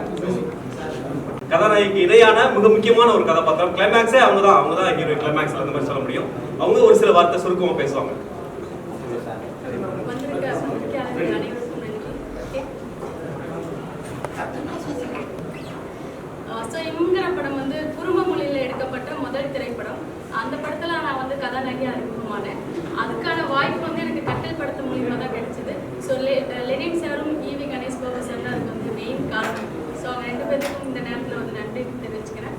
கதாநாயகிக்கு இணையான மிக முக்கியமான ஒரு கதாபாத்திரம். கிளைமேக்ஸே அவங்க தான் ஹீரோயின். கிளைமேக்ஸ்ல அந்த மாதிரி சொல்ல முடியும். அவங்க ஒரு சில வார்த்தை சுருக்கமாக பேசுவாங்க. இம்ங்கிற படம் வந்து குறும்ப மொழியில் எடுக்கப்பட்ட முதல் திரைப்படம். அந்த படத்தில் நான் வந்து கதாநாயகியாக அறிமுகமானேன். அதுக்கான வாய்ப்பு வந்து எனக்கு கட்டில் படத்து மூலியமாக தான் கிடைச்சிது. ஸோ லெனின் சாரும் ஈவி கணேஷ் பாபு சார் தான் அதுக்கு வந்து மெயின் காரணம். ஸோ அவங்க 2 பேருக்கும் இந்த நேரத்தில் வந்து நன்றி தெரிவிச்சுக்கிறேன்.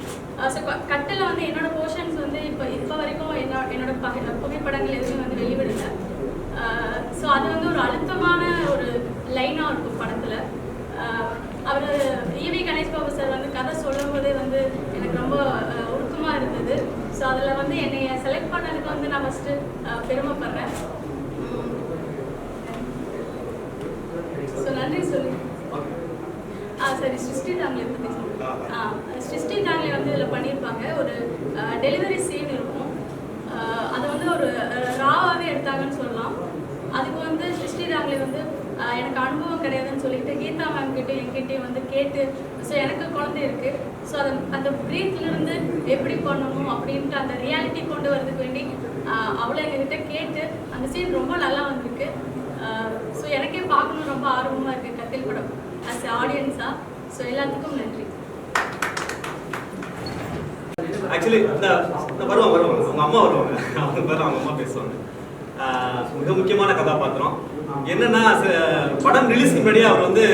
ஸோ கட்டில் வந்து என்னோட போர்ஷன்ஸ் வந்து இப்போ வரைக்கும் என்னோட புகைப்படங்கள் எதுவுமே வந்து வெளிவிடலை. ஸோ அது வந்து ஒரு அழுத்தமான ஒரு லைனாக இருக்கும் படத்தில். அவர் ஈவி கணேஷ் பாபு சார் வந்து கதை சொல்லும் போதே வந்து எனக்கு ரொம்ப உருக்கமாக இருந்தது. ஸோ அதில் வந்து என்னை செலக்ட் பண்ணதுக்கு வந்து நான் ஃபஸ்ட்டு பெருமைப்படுறேன். ஸோ நன்றி சொல்லி சரி சிருஷ்டி தாங்களே பற்றி சொல்லுங்கள். சிருஷ்டி தாங்களே வந்து இதில் பண்ணியிருப்பாங்க. ஒரு டெலிவரி சீன் இருக்கும். அதை வந்து ஒரு ராவாகவே எடுத்தாங்கன்னு சொல்லலாம். அதுக்கு வந்து சிருஷ்டி தாங்களே வந்து எனக்கு அனுபவம் கிடையாதுன்னு சொல்லிட்டு கீதா மேம் கிட்டே என்கிட்டயும் வந்து கேட்டு, ஸோ எனக்கு குழந்தை இருக்குது, ஸோ அந்த ப்ரீத்லேருந்து எப்படி பண்ணணும் அப்படின்ட்டு அந்த ரியாலிட்டி கொண்டு வரதுக்கு வேண்டி அவளை எங்ககிட்ட கேட்டு அந்த சீன் ரொம்ப நல்லா வந்திருக்கு. ஸோ எனக்கே பார்க்கணும் ரொம்ப ஆர்வமாக இருக்குது கட்டில் படம் அஸ் ஆடியன்ஸாக. ஸோ எல்லாத்துக்கும் நன்றி. ஆக்சுவலி வருவாங்க அவங்க அம்மா வருவாங்க, அவங்க அம்மா பேசுவாங்க. மிக முக்கியமான கதாபாத்திரம் என்னன்னா, படம் ரிலீஸ்க்கு முன்னாடியே அவர் வந்து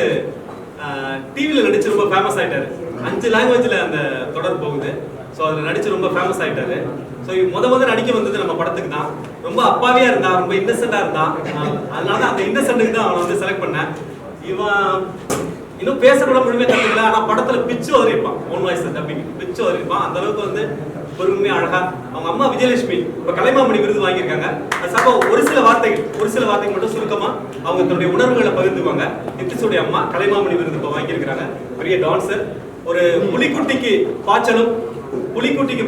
டிவியில் நடிச்சு ரொம்ப ஃபேமஸ் ஆயிட்டாரு. 5 லாங்குவேஜில் அந்த தொடர் போகுது. ஸோ அதில் நடிச்சு ரொம்ப ஃபேமஸ் ஆயிட்டாரு. ஸோ முத நடிக்க வந்தது நம்ம படத்துக்கு தான். ரொம்ப அப்பாவியா இருந்தான், ரொம்ப இன்னசென்டா இருந்தான். அதனால அந்த இன்னசென்ட்டுக்கு தான் அவனை வந்து செலக்ட் பண்ணேன். இவன் இன்னும் பேச கூட முழுமையாக கற்றுக்கல, ஆனால் படத்துல பிச்சு வதறிப்பான். ஓன் வாய்ஸ் டப்பிங் பிச்சு வதறிப்பான். அந்த அளவுக்கு வந்து பொறுமையா அழகா. அவங்க அம்மா விஜயலட்சுமி இப்ப கலைமாமணி விருது வாங்கியிருக்காங்க. அது சார்பா ஒரு சில வார்த்தைகள் மட்டும் சுருக்கமா அவங்க தன்னுடைய உணர்வுகளை பகிர்ந்துக்குவாங்க. நிதிஷுடைய அம்மா கலைமாமணி விருது இப்ப வாங்கியிருக்கிறாங்க. பெரிய டான்சர். ஒரு புலிக்குட்டிக்கு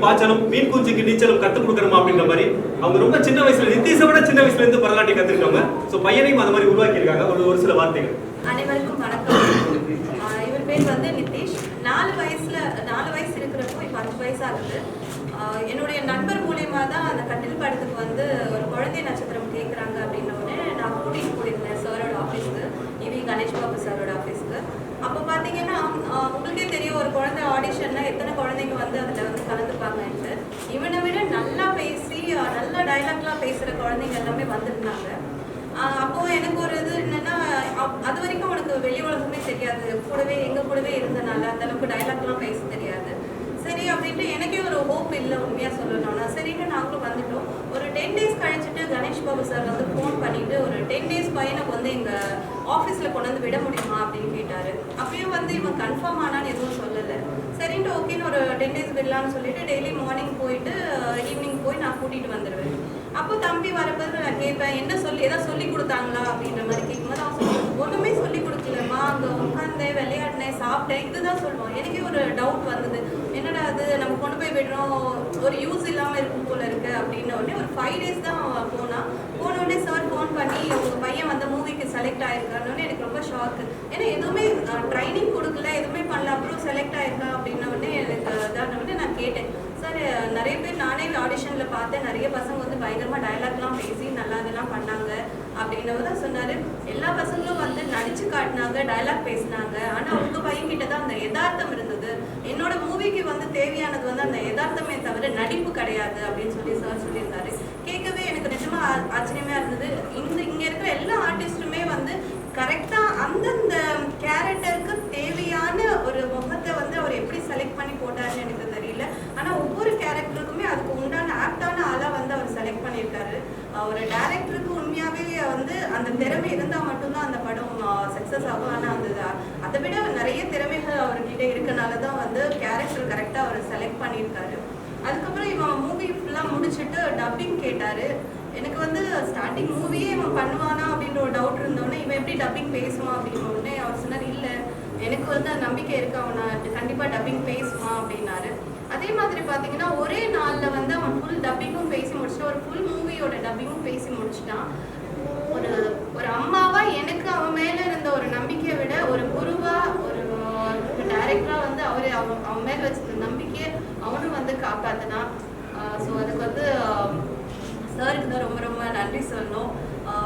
பாய்ச்சலும் மீன் குஞ்சுக்கு நீச்சலும் கத்துக் கொடுக்கணுமா அப்படின்ற மாதிரி அவங்க ரொம்ப சின்ன வயசுல, நிதிஷை விட சின்ன வயசுல இருந்து பரதநாட்டியம் கத்துக்கிட்டவங்க. ஸோ பையனையும் அந்த மாதிரி உருவாக்கி இருக்காங்க. ஒரு சில வார்த்தைகள். அனைவருக்கும் வணக்கம். இவர் பேர் வந்து நிதிஷ். 4 வயசு இருக்கிறப்போ இப்போ 5 வயசு ஆகுது. என்னுடைய நண்பர் மூலியமா தான் அந்த கட்டில் படத்துக்கு வந்து ஒரு குழந்தை நட்சத்திரம் கேட்குறாங்க அப்படின்னோடனே நான் கூட்டிகிட்டு போயிருந்தேன் சாரோட ஆஃபீஸ்க்கு, இவி கணேஷ் பாபு சாரோட ஆஃபீஸ்க்கு. அப்போ பார்த்தீங்கன்னா உங்களுக்கே தெரியும், ஒரு குழந்தை ஆடிஷன்னா எத்தனை குழந்தைங்க வந்து அதில் வந்து கலந்துப்பாங்கன்ட்டு. இவனை விட நல்லா பேசி நல்ல டைலாக்லாம் பேசுகிற குழந்தைங்க எல்லாமே வந்திருந்தாங்க. அப்போ எனக்கு ஒரு இது என்னன்னா, அது வரைக்கும் அவனுக்கு வெளி உலகமே தெரியாது. எங்க கூடவே இருந்தனால அந்த அளவுக்கு டைலாக்லாம் பேச தெரியாது. சரி அப்படின்ட்டு எனக்கே ஒரு ஹோப் இல்லை உண்மையாக சொல்லணும்னா. சரின்னு நாங்களும் வந்துட்டோம். ஒரு 10 டேஸ் கழிச்சுட்டு கணேஷ் பாபு சார் வந்து ஃபோன் பண்ணிட்டு ஒரு 10 டேஸ் பையனுக்கு வந்து எங்கள் ஆஃபீஸில் கொண்டு வந்து விட முடியுமா அப்படின்னு கேட்டார். அப்பயும் வந்து இவன் கன்ஃபார்ம் ஆனான்னு எதுவும் சொல்லலை. சரின்ட்டு ஓகேன்னு ஒரு 10 டேஸ் விடலான்னு சொல்லிட்டு டெய்லி மார்னிங் போயிட்டு ஈவினிங் போய் நான் கூட்டிகிட்டு வந்துடுவேன். அப்போ தம்பி வரப்போது நான் கேட்பேன், எதாவது சொல்லி கொடுத்தாங்களா அப்படின்ற மாதிரி கேட்கும்போது அவன் சொல்லுவான், ஒன்றுமே சொல்லி கொடுக்கலம்மா, அங்கே உட்காந்தேன், விளையாடினேன், சாப்பிட்டேன், இதுதான் சொல்லுவான். எனக்கே ஒரு டவுட் வந்தது, என்னடா அது நம்ம கொண்டு போய் விடுறோம், ஒரு யூஸ் இல்லாமல் இருக்கும் போல இருக்கு அப்படின்ன உடனே ஒரு 5 டேஸ் தான் போன உடனே சார் ஃபோன் பண்ணி உங்கள் பையன் வந்து மூவிக்கு செலக்ட் ஆயிருக்காருன்னு எனக்கு ரொம்ப ஷாக்கு. ஏன்னா எதுவுமே ட்ரைனிங் கொடுக்கல, எதுவுமே பண்ணல, அப்புறம் செலக்ட் ஆயிருக்கா அப்படின்ன உடனே எனக்கு இதான நான் கேட்டேன், சார் நிறைய பேர் நானே ஆடிஷனில் பார்த்தேன், நிறைய பசங்க வந்து பயங்கரமாக டைலாக்லாம் பேசி நல்லா இதெல்லாம் பண்ணாங்க அப்படின்னவர் தான் சொன்னார். எல்லா பசங்களும் வந்து நடிச்சு காட்டினாங்க, டைலாக் பேசினாங்க, ஆனால் உங்கள் பையன்கிட்ட தான் அந்த யதார்த்தம் இருந்தது. என்னோட மூவிக்கு வந்து தேவையானது வந்து அந்த யதார்த்தமே தவிர நடிப்பு கிடையாது அப்படின்னு சொல்லி சார் சொல்லியிருந்தாரு. கேட்கவே எனக்கு நிஜமா ஆச்சரியமா இருந்தது. இங்கே இருக்கிற எல்லா ஆர்டிஸ்டுமே வந்து கரெக்டாக அந்தந்த கேரக்டருக்கு தேவையான ஒரு முகத்தை வந்து அவர் எப்படி செலக்ட் பண்ணி போட்டாருன்னு எனக்கு தெரியல. ஆனால் ஒவ்வொரு கேரக்டருக்குமே அதுக்கு உண்டான ஆப்டான ஆளாக வந்து அவர் செலக்ட் பண்ணியிருக்காரு. ஒரு டைரக்டருக்கு உண்மையாகவே வந்து அந்த திறமை இருந்தால் மட்டும்தான் அந்த படம் சக்ஸஸ் ஆகும். ஆனால் அதை விட நிறைய திறமைகள் அவர்கிட்ட இருக்கனால தான் வந்து கேரக்டர் கரெக்டாக அவர் செலக்ட் பண்ணியிருக்காரு. அதுக்கப்புறம் இவன் மூவி ஃபுல்லாக முடிச்சுட்டு டப்பிங் கேட்டார். எனக்கு வந்து ஸ்டார்டிங் மூவியே இவன் பண்ணுவானா அப்படின்ற ஒரு டவுட் இருந்தோடனே இவன் எப்படி டப்பிங் பேசுவான் அப்படின்ற உடனே அவர் சொன்னார், இல்லை எனக்கு வந்து நம்பிக்கை இருக்கு, அவனை கண்டிப்பாக டப்பிங் பேசுவான் அப்படின்னாரு. அதே மாதிரி பார்த்தீங்கன்னா ஒரே நாளில் வந்து அவன் ஃபுல் டப்பிங்கும் பேசி முடிச்சுட்டான், ஒரு ஃபுல் மூவியோட டப்பிங்கும் பேசி முடிச்சுட்டான். ஒரு அம்மாவா எனக்கு அவன் மேலே இருந்த ஒரு நம்பிக்கையை விட ஒரு குருவா ஒரு டைரக்டராக வந்து அவன் மேலே வச்சிருந்த நம்பிக்கையை அவனும் வந்து காப்பாற்றினான். ஸோ அதுக்கு வந்து சாருக்கு தான் ரொம்ப ரொம்ப நன்றி சொல்லணும்.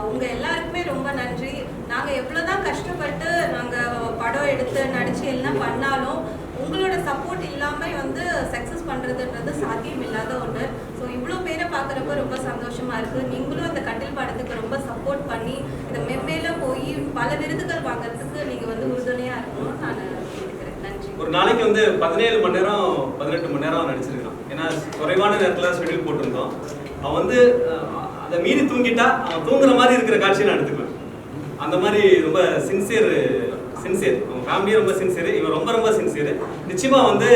உங்கள் எல்லாருக்குமே ரொம்ப நன்றி. நாங்கள் எவ்வளோதான் கஷ்டப்பட்டு நாங்கள் படம் எடுத்து நடித்து எல்லாம் பண்ணாலும் உங்களோட சப்போர்ட் இல்லாமல் வந்து சக்ஸஸ் பண்ணுறதுன்றது சாத்தியம் இல்லாத ஒன்று. ஸோ இவ்வளோ பேரை பார்க்குறப்ப ரொம்ப சந்தோஷமாக இருக்குது. நீங்களும் அந்த கட்டில் படத்துக்கு ரொம்ப சப்போர்ட் பண்ணி இதை மென்மேலே போய் பல விருதுகள் வாங்குறதுக்கு நீங்கள் வந்து உறுதுணையாக இருக்கணும்னு நான் கேட்டுக்கிறேன். நன்றி. ஒரு நாளைக்கு வந்து 17 மணி நேரம் 18 மணி நேரம் நடிச்சிருக்கான். ஏன்னா குறைவான நேரத்தில் ஷெட்யூல் போட்டிருந்தோம். அவன் வந்து அதை மீறி தூங்கிட்டா அவன் தூங்குற மாதிரி இருக்கிற காட்சியை நான் எடுத்துக்குவேன். அந்த மாதிரி ரொம்ப சின்சியர். அவன் ஃபேமிலியே ரொம்ப சின்சியர், இவன் ரொம்ப சின்சியர். நிச்சயமா வந்து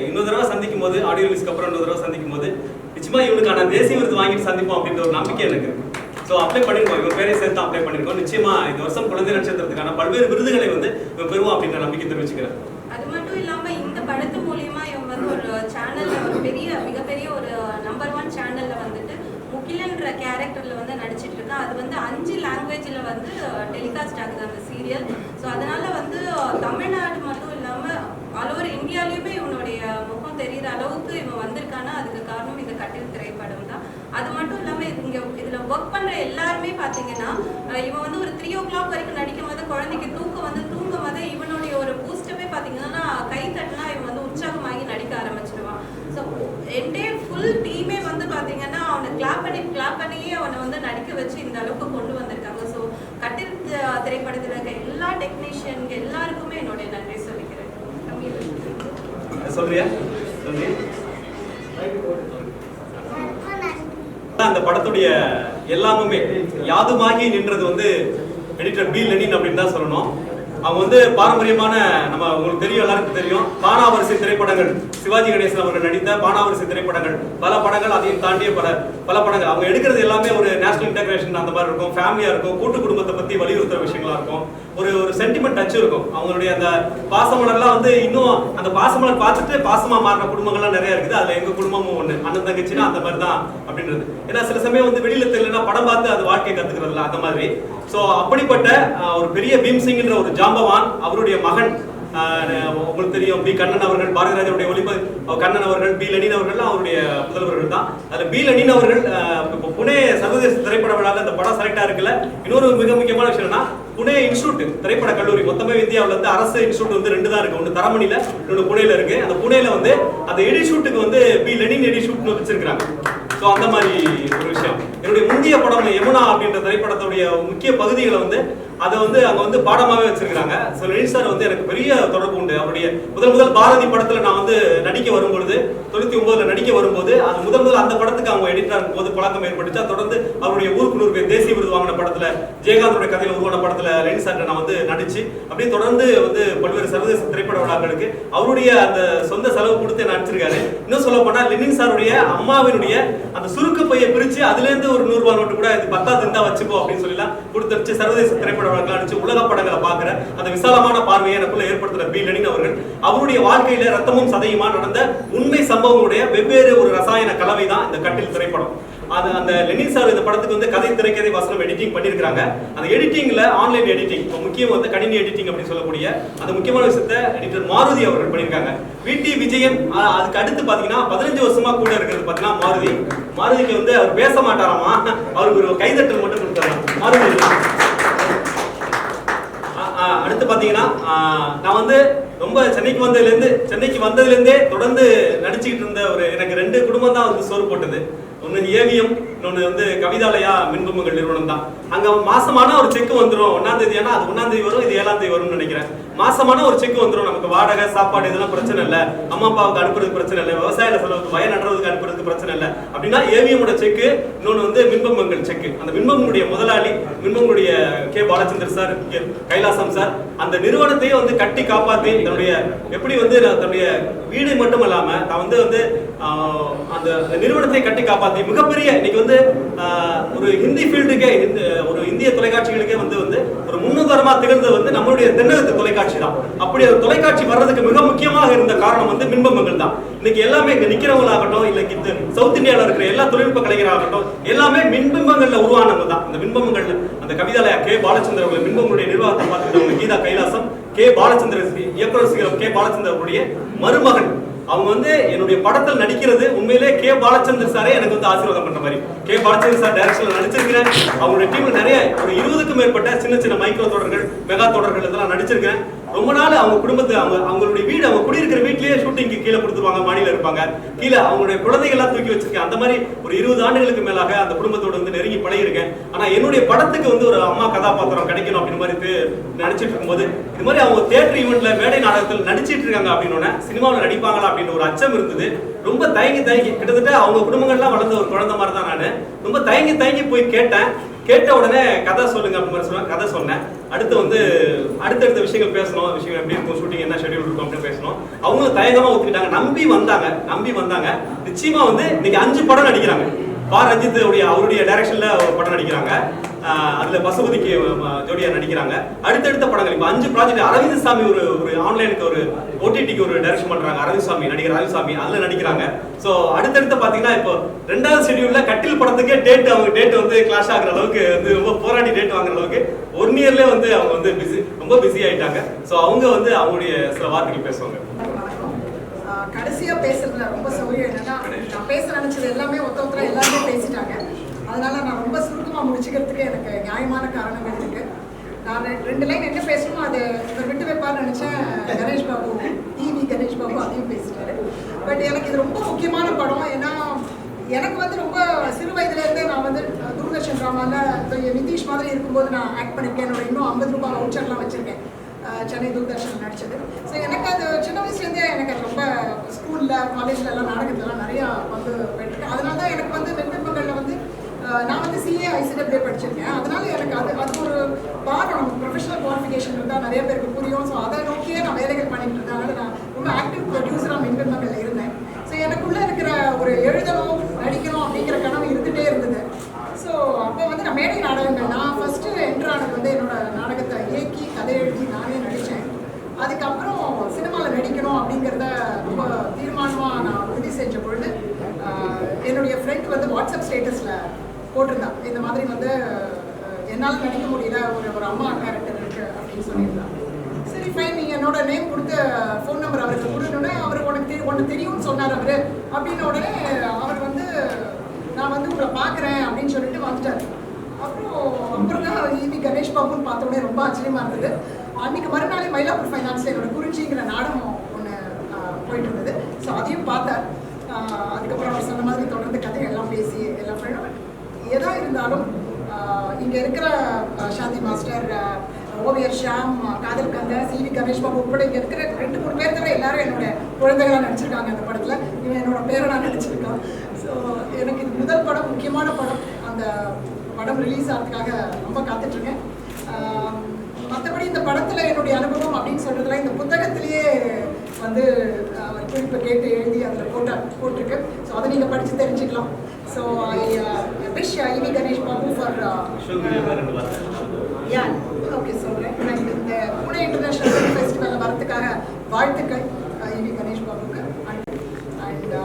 இன்னொரு தடவை சந்திக்கும் போது, ஆடியோ ரிலீஸ்க்கு அப்புறம் இன்னொரு தடவை சந்திக்கும் போது நிச்சயமா இவனுக்கான தேசிய விருது வாங்கிட்டு சந்திப்போம் அப்படின்ற ஒரு நம்பிக்கை எனக்கு இருக்கு. ஸோ அப்ளை பண்ணிருக்கோம், இவன் பேரை சேர்த்து அப்ளை பண்ணிருக்கோம். நிச்சயமா இந்த வருஷம் குழந்தை நட்சத்திரத்துக்கான பல்வேறு விருதுகளை வந்து இவன் பெறுவான் அப்படின்ற நம்பிக்கை தெரிவிச்சுக்கிறேன். அது மட்டும் இல்லாம இந்த படத்து மூலியமா இவன் வந்து ஒரு சேனல்ல ஒரு மிகப்பெரிய ஒரு நம்பர் 1 சேனல்ல வந்துட்டு முகிலன்ற கேரக்டர்ல வந்து நடிச்சிட்டு இருக்கான். அது வந்து 5 லாங்குவேஜ்ல வந்து டெலிகாஸ்ட் ஆகுது அந்த சீரியல். ஸோ அதனால வந்து தமிழ்நாடு மட்டும் இல்லாம ஆல் ஓவர் இந்தியாலையுமே இவனுடைய முகம் தெரிகிற அளவுக்கு இவன் வந்திருக்கானா அதுக்கு காரணம் இந்த கட்டில் திரைப்படம் தான். அது மட்டும் இல்லாமல் இதில் ஒர்க் பண்ணுற எல்லாருமே பார்த்தீங்கன்னா இவன் வந்து ஒரு 3 o'clock வரைக்கும் நடிக்கும் போது குழந்தைக்கு தூங்கும் போது இவனுடைய ஒரு பூஸ்டப்பே பார்த்தீங்கன்னா கை தட்டினா இவன் வந்து உற்சாகமாகி நடிக்க ஆரம்பிச்சிருவான். ஸோ என்டையர் ஃபுல் டீமே வந்து பார்த்தீங்கன்னா அவனை கிளாப் பண்ணியே அவனை வந்து நடிக்க வச்சு இந்த அளவுக்கு கொண்டு வந்திருக்காங்க. ஸோ கட்டில் திரைப்படத்தில் இருக்க எல்லா டெக்னீஷியன்க எல்லாருக்குமே என்னுடைய நன்றி சொல்லிக்கிறேன். சொல்றியா? அந்த படத்துடைய எல்லாமுமே யாதுமாகி நின்றது வந்து எடிட்டர் பி லெனின் அப்படின்னு தான் சொல்லணும். அவங்க வந்து பாரம்பரியமான, நம்ம உங்களுக்கு தெரியும், எல்லாருக்கும் தெரியும், பானாவரிசை திரைப்படங்கள், சிவாஜி கணேசன் அவர்கள் நடித்த பானாவரிசை திரைப்படங்கள், பல படங்கள், அதையும் தாண்டிய பல படங்கள். அவங்க எடுக்கிறது எல்லாமே ஒரு நேஷனல் இன்டகிரேஷன் அந்த மாதிரி இருக்கும், ஃபேமிலியா இருக்கும், கூட்டு குடும்பத்தை பத்தி வலியுறுத்துற விஷயங்களா இருக்கும், ஒரு சென்டிமெண்ட் டச் இருக்கும். அவங்களுடைய அந்த பாசமலர்லாம் வந்து இன்னும் அந்த பாசமலர் பார்த்துட்டு பாசமா மாறின குடும்பங்கள்லாம் நிறைய இருக்குது. அதுல எங்க குடும்பமும் ஒண்ணு, அண்ணன் தங்கச்சின்னா அந்த மாதிரி தான் அப்படின்றது. ஏன்னா சில சமயம் வந்து வெளியில தெரியலன்னா படம் பார்த்து அது வாழ்க்கையை கத்துக்கிறதுல அந்த மாதிரி. சோ அப்படிப்பட்ட ஒரு பெரிய பீம்சிங்ன்ற ஒரு ஜாம்பவான், அவருடைய மகன் உங்களுக்கு தெரியும் பி கண்ணன் அவர்கள், பாரதிராஜனுடைய ஒளிப்பதிவு கண்ணன் அவர்கள், பி லெனின் அவர்கள் அவருடைய முதல்வர்கள் தான். அதுல பி லெனின் அவர்கள் இப்போ புனே சர்வதேச திரைப்பட விழாவில் இந்த படம் செலக்ட் ஆயிருக்குல்ல. இன்னொரு மிக முக்கியமான விஷயம்னா புனே இன்ஸ்டியூட் திரைப்பட கல்லூரி, மொத்தமே இந்தியாவில் வந்து அரசு இன்ஸ்டியூட் வந்து 2 தான் இருக்கு, ஒன்று தரமணியில, இன்னொன்று புனேல இருக்கு. அந்த புனேல வந்து அந்த எடிஷூட்டுக்கு வந்து பி லெனின் எடிஷூட்னு வச்சிருக்காங்க. ஸோ அந்த மாதிரி ஒரு விஷயம். என்னுடைய முந்தைய படம் யமுனா அப்படின்ற திரைப்படத்துடைய முக்கிய பகுதிகளை வந்து அதை வந்து அங்கே வந்து பாடமாகவே வச்சிருக்காங்க. ஸோ லெனின் சார் வந்து எனக்கு பெரிய தொடர்பு உண்டு. அவருடைய முதல் பாரதி படத்தில் நான் வந்து நடிக்க வரும்பொழுது 99ல் நடிக்க வரும்போது அது முதல் அந்த படத்துக்கு அவங்க எடிட்டராக இருக்கும்போது பழக்கம் ஏற்பட்டுச்சு. தொடர்ந்து அவருடைய ஊருக்கு தேசிய விருது வாங்கின படத்தில், ஜெயகாந்தனுடைய கதையில் உருவான படத்தில் லெனின் சார் நான் வந்து நடிச்சு அப்படியே தொடர்ந்து வந்து பல்வேறு சர்வதேச திரைப்பட விழாக்களுக்கு அவருடைய அந்த சொந்த செலவு கொடுத்து நடிச்சிருக்காரு. இன்னும் சொல்ல போனால் லெனின் சாருடைய அம்மாவினுடைய அந்த சுருக்க பையை பிரிச்சு அதுலேருந்து ஒரு 100 ரூபாய் நோட்டு கூட இது 10வது இருந்தா வச்சுப்போம் அப்படின்னு சொல்லலாம் கொடுத்து சர்வதேச திரைப்பட அடிச்சு உலக படங்களை பார்க்கிற அந்த விசாலமான பார்வையை எனக்குள்ள ஏற்படுத்துற பி லெனின் அவர்கள் அவருடைய வாழ்க்கையில ரத்தமும் சதையுமா நடந்த உண்மை சம்பவங்களுடைய வெவ்வேறு ஒரு ரசாயன கலவை தான் இந்த கட்டில் திரைப்படம். அது அந்த லெனின் சார் இந்த படத்துக்கு வந்து கதை, திரைக்கதை, வசனம் எடிட்டிங் பண்ணியிருக்காங்க. அந்த எடிட்டிங்ல ஆன்லைன் எடிட்டிங், முக்கியம் வந்து கணினி எடிட்டிங் அப்படின்னு சொல்லக்கூடிய அந்த முக்கியமான விஷயத்தை எடிட்டர் மாருதி அவர்கள் பண்ணியிருக்காங்க. விடி விஜயன் அதுக்கு அடுத்து பாத்தீங்கன்னா 15 வருஷமா கூட இருக்கிறது பாத்தீங்கன்னா மாருதிக்கு வந்து அவர் பேச மாட்டாராமா, அவருக்கு ஒரு கைதட்டல் மட்டும் கொடுத்தாராம் மாருதி. அடுத்து பாத்தீங்கன்னா நான் வந்து ரொம்ப சென்னைக்கு வந்ததுலேருந்தே தொடர்ந்து நடிச்சுக்கிட்டு இருந்த எனக்கு 2 குடும்பம் தான் வந்து சோறு போட்டது. ஒன்று ஏவிஎம், இன்னொன்று வந்து கவிதாலயா மின்பொம்மைகள் நிறுவனம் தான். அங்கே மாசமான ஒரு செக் வந்துடும், 1ஆம் தேதி, ஏன்னா அது 1ஆம் தேதி வரும், இது 7ஆம் தேதி வரும்னு நினைக்கிறேன். மாசமான ஒரு செக் வந்துடும், நமக்கு வாடகை, சாப்பாடு இதெல்லாம் பிரச்சனை இல்லை, அம்மா அப்பாவுக்கு அனுப்புறதுக்கு பிரச்சனை இல்லை, விவசாய செலவுக்கு, வயல் நடுறதுக்கு அனுப்புறதுக்கு பிரச்சனை இல்லை அப்படின்னா ஏவிஎம்மோட செக்கு, இன்னொன்று வந்து மின்பொம்மைகள் செக்கு. அந்த மின்பொம்முடைய முதலாளி, மின்பொம்முடைய K Balachander sir, Kailasam sir, அந்த நிறுவனத்தையே வந்து கட்டி காப்பாற்றி தன்னுடைய எப்படி வந்து தன்னுடைய வீடு மட்டும் இல்லாம தான் வந்து அந்த நிறுவனத்தை கட்டி காப்பாற்றி மிகப்பெரிய இன்னைக்கு வந்து ஒரு ஹிந்தி ஃபீல்டுக்கே, ஒரு இந்திய தொலைக்காட்சிகளுக்கே வந்து ஒரு முன்னுதாரணமா திகழ்ந்து வந்து நம்மளுடைய தென்னகத்து தொலைக்காட்சி தான். அப்படி ஒரு தொலைக்காட்சி வர்றதுக்கு மிக முக்கியமாக இருந்த காரணம் வந்து மின்பொம்மைகள் தான். இன்னைக்கு எல்லாமே இங்க நிக்கிறவங்களாகட்டும், இல்ல சவுத் இந்தியாவில் இருக்கிற எல்லா தொழில்நுட்ப கலைஞராகட்டும், எல்லாமே மின்பொம்மைகள்ல உருவானவங்க தான். அந்த மின்பொம்மைகள், அந்த கவிதாலயா கே பாலச்சந்தர் அவர்கள் மின்பொம்முடைய நிர்வாகத்தை பார்த்துக்கிட்டவங்க கீதா கைலாசம், கே பாலச்சந்திர இயக்குனர் கே பாலச்சந்தர் அவருடைய மருமகன். அவங்க வந்து என்னுடைய படத்தில் நடிக்கிறது உண்மையிலே கே பாலச்சந்தர் சாரே எனக்கு வந்து ஆசீர்வாதம் பண்ண மாதிரி. கே பாலச்சந்தர் சார் டைரக்ஷன்ல நடிச்சிருக்கிறேன். அவங்களுடைய டீம்ல நிறைய ஒரு 20க்கும் மேற்பட்ட சின்ன மைக்ரோ தொடர்கள், மெகா தொடர்கள் இதெல்லாம் நடிச்சிருக்கேன். ரொம்ப நாள் அவங்க குடும்பத்தை, அவங்களுடைய வீடு, அவங்க குடியிருக்கிற வீட்லயே ஷூட்டிங்க்கு கீழே கொடுத்துருவாங்க, மாடியில இருப்பாங்க, கீழே அவங்களுடைய குழந்தைகள்லாம் தூக்கி வச்சிருக்கேன். அந்த மாதிரி ஒரு 20 ஆண்டுகளுக்கு மேலாக அந்த குடும்பத்தோட வந்து நெருங்கி பழகிருக்கேன். ஆனா என்னுடைய படத்துக்கு வந்து ஒரு அம்மா கதாபாத்திரம் கிடைக்கணும் அப்படின்னு மாதிரி நடிச்சிட்டு இருக்கும்போது, இது மாதிரி அவங்க தியேட்டர் ஈவெண்ட்ல, மேடை நாடகத்தில் நடிச்சிட்டு இருக்காங்க அப்படின்னு சினிமாவில் நடிப்பாங்களா அப்படின்னு ஒரு அச்சம் இருந்தது. ரொம்ப தயங்கி கிட்டத்தட்ட அவங்க குடும்பங்கள்லாம் வளர்ந்த ஒரு குழந்தை மாதிரி தான் நான் ரொம்ப தயங்கி போய் கேட்ட உடனே கதை சொல்லுங்க அப்படின்னு சொன்னாங்க. கதை சொன்னேன். அடுத்து வந்து அடுத்தடுத்த விஷயங்கள் பேசணும், விஷயங்கள் எப்படி இருக்கும், ஷூட்டிங் என்ன ஷெட்யூல் இருக்கும் அப்படின்னு பேசணும். அவங்களும் தயங்கமா ஒத்துக்கிட்டாங்க, நம்பி வந்தாங்க. நிச்சயமா வந்து இன்னைக்கு 5 படம் நடிக்கிறாங்க. ரஞ்சித் அவருடைய டைரக்ஷன்ல ஒரு படம் நடிக்கிறாங்க. அதுல பசுபதிக்கு ஜோடியா நடிக்கிறாங்க. அடுத்தடுத்த படங்கள் இப்ப 5 ப்ராஜெக்ட். அரவிந்த் சாமி ஒரு ஆன்லைனுக்கு ஒரு OTTக்கு ஒரு டைரக்ஷன் பண்றாங்க. நடிகர் அரவிந்த் சாமி அதுல நடிக்கிறாங்க. சோ அடுத்தடுத்து பாத்தீங்கன்னா இப்போ 2வது ஷெட்யூல்ல கட்டில் படத்துக்கே அவங்க டேட் வந்து கிளாஷ் ஆகுற அளவுக்கு வந்து ரொம்ப போராடி டேட் வாங்குற அளவுக்கு 1 இயர்லயே வந்து அவங்க வந்து ரொம்ப பிஸி ஆயிட்டாங்க. சோ அவங்க வந்து அவங்களுடைய சில வார்த்தைகள் பேசுவாங்க. கடைசியா பேசுறதுல ரொம்ப சௌரியம் என்னன்னா, நான் பேச நினைச்சது எல்லாமே ஒருத்தர எல்லாருமே பேசிட்டாங்க. அதனால நான் ரொம்ப சுருக்கமா முடிச்சுக்கிறதுக்கு எனக்கு நியாயமான காரணங்கள் இருக்கு. நான் 2 லைன் என்ன பேசணுமோ அதை இவர் விட்டு வைப்பார்னு நினைச்சேன். கணேஷ் பாபு, கணேஷ் பாபு அதையும் பேசிட்டாரு. பட் எனக்கு இது ரொம்ப முக்கியமான படம். ஏன்னா எனக்கு வந்து ரொம்ப சிறு வயதுலேருந்தே நான் வந்து தூர்தர்ஷன் ட்ராமாவில் நிதிஷ் மாதிரி இருக்கும்போது நான் ஆக்ட் பண்ணியிருக்கேன். என்னோட இன்னும் 50 ரூபாய் வவுச்சர்லாம் வச்சுருக்கேன் சென்னை தூர்தர்ஷன் நடிச்சது. ஸோ எனக்கு அது சின்ன வயசுலேருந்தே எனக்கு அது ரொம்ப ஸ்கூலில் காலேஜில் எல்லாம் நாடகத்துலலாம் நிறையா வந்து போயிட்டுருக்கேன். அதனால தான் எனக்கு வந்து வெண்பங்களில் வந்து நான் வந்து சிஏ ஐசிடபிள்யூ படிச்சிருக்கேன். அதனால எனக்கு அது ஒரு பாடம், நமக்கு ப்ரொஃபஷனல் குவாலிஃபிகேஷன் இருந்தால் நிறைய பேருக்கு புரியும். ஸோ அதை நோக்கியே நான் வேலைகள் பண்ணிட்டு இருந்தேன். அதனால நான் ரொம்ப ஆக்டிவ் ப்ரொடியூசராக வெண்பங்களில் இருந்தேன். ஸோ எனக்குள்ளே இருக்கிற ஒரு எழுதணும் நடிக்கணும் அப்படிங்கிற கனவு இருந்துகிட்டே இருந்தது. ஸோ அப்போ வந்து நான் மேடை நாடகங்கள் நான் ஃபஸ்ட்டு என்ட்ரானது வந்து என்னோட நாடகத்தை இயக்கி கதை எழுதி நானே நடித்தேன். அதுக்கப்புறம் சினிமாவில் நடிக்கணும் அப்படிங்கிறத ரொம்ப தீர்மானமாக நான் உறுதி செஞ்ச பொழுது என்னுடைய ஃப்ரெண்ட் வந்து வாட்ஸ்அப் ஸ்டேட்டஸில் போட்டிருந்தான், இந்த மாதிரி வந்து என்னால் நடிக்க முடியல, ஒரு அம்மா கேரக்டர் இருக்குது அப்படின்னு சொல்லியிருந்தான். சரி ஃபைன், நீங்கள் என்னோட நேம் கொடுத்து ஃபோன் நம்பர் அவருக்கு கொடுக்கணுன்னே அவர் உனக்கு தெரியும்னு சொன்னார் அவர். அப்படின்ன உடனே அவர் வந்து நான் வந்து உங்களை பார்க்குறேன் அப்படின்னு சொல்லிட்டு வந்துட்டார். அப்புறம் தான் ஈவி கணேஷ் பாபுன்னு பார்த்த உடனே ரொம்ப ஆச்சரியமாக இருந்தது. அன்றைக்கி மறுநாளே மயிலாப்பூர் ஃபைனான்ஸில் என்னோட குறிஞ்சிங்கிற நாடகம் ஒன்று போயிட்டு இருந்தது. ஸோ அதையும் பார்த்தேன். அதுக்கப்புறம் அவர் சொன்ன மாதிரி தொடர்ந்து கதைகள்லாம் பேசி எல்லாம் பண்ண எதா இருந்தாலும் இங்கே இருக்கிற சாந்தி மாஸ்டர், ஓவியர் ஷாம், காதல் கந்தா, சிவி கணேஷ் பாபு உட்பட இங்கே இருக்கிற 2-3 பேர் தவிர எல்லாரும் என்னோட குழந்தைகளாக நடிச்சிருக்காங்க அந்த படத்தில். இவன் என்னோட பேரனாக நடிச்சிருக்கான். ஸோ எனக்கு இது முதல் படம், முக்கியமான படம். அந்த படம் ரிலீஸ் ஆகிறதுக்காக ரொம்ப காத்துட்ருக்கேன். மற்றபடி இந்த படத்தில் என்னுடைய அனுபவம் அப்படின்னு சொல்கிறதுல இந்த புத்தகத்திலேயே வந்து அவர் குறிப்பை கேட்டு எழுதி அதில் போட்டிருக்கு. ஸோ அதை நீங்கள் படித்து தெரிஞ்சுக்கலாம். So I wish EV Ganesh Babu for okay சொல்கிறேன். எனக்கு இந்த புனே இன்டர்நேஷ்னல் ஃபிலிம் ஃபெஸ்டிவலில் வரதுக்காக வாழ்த்துக்கள் ஈவி கணேஷ் பாபுக்கு. அண்ட்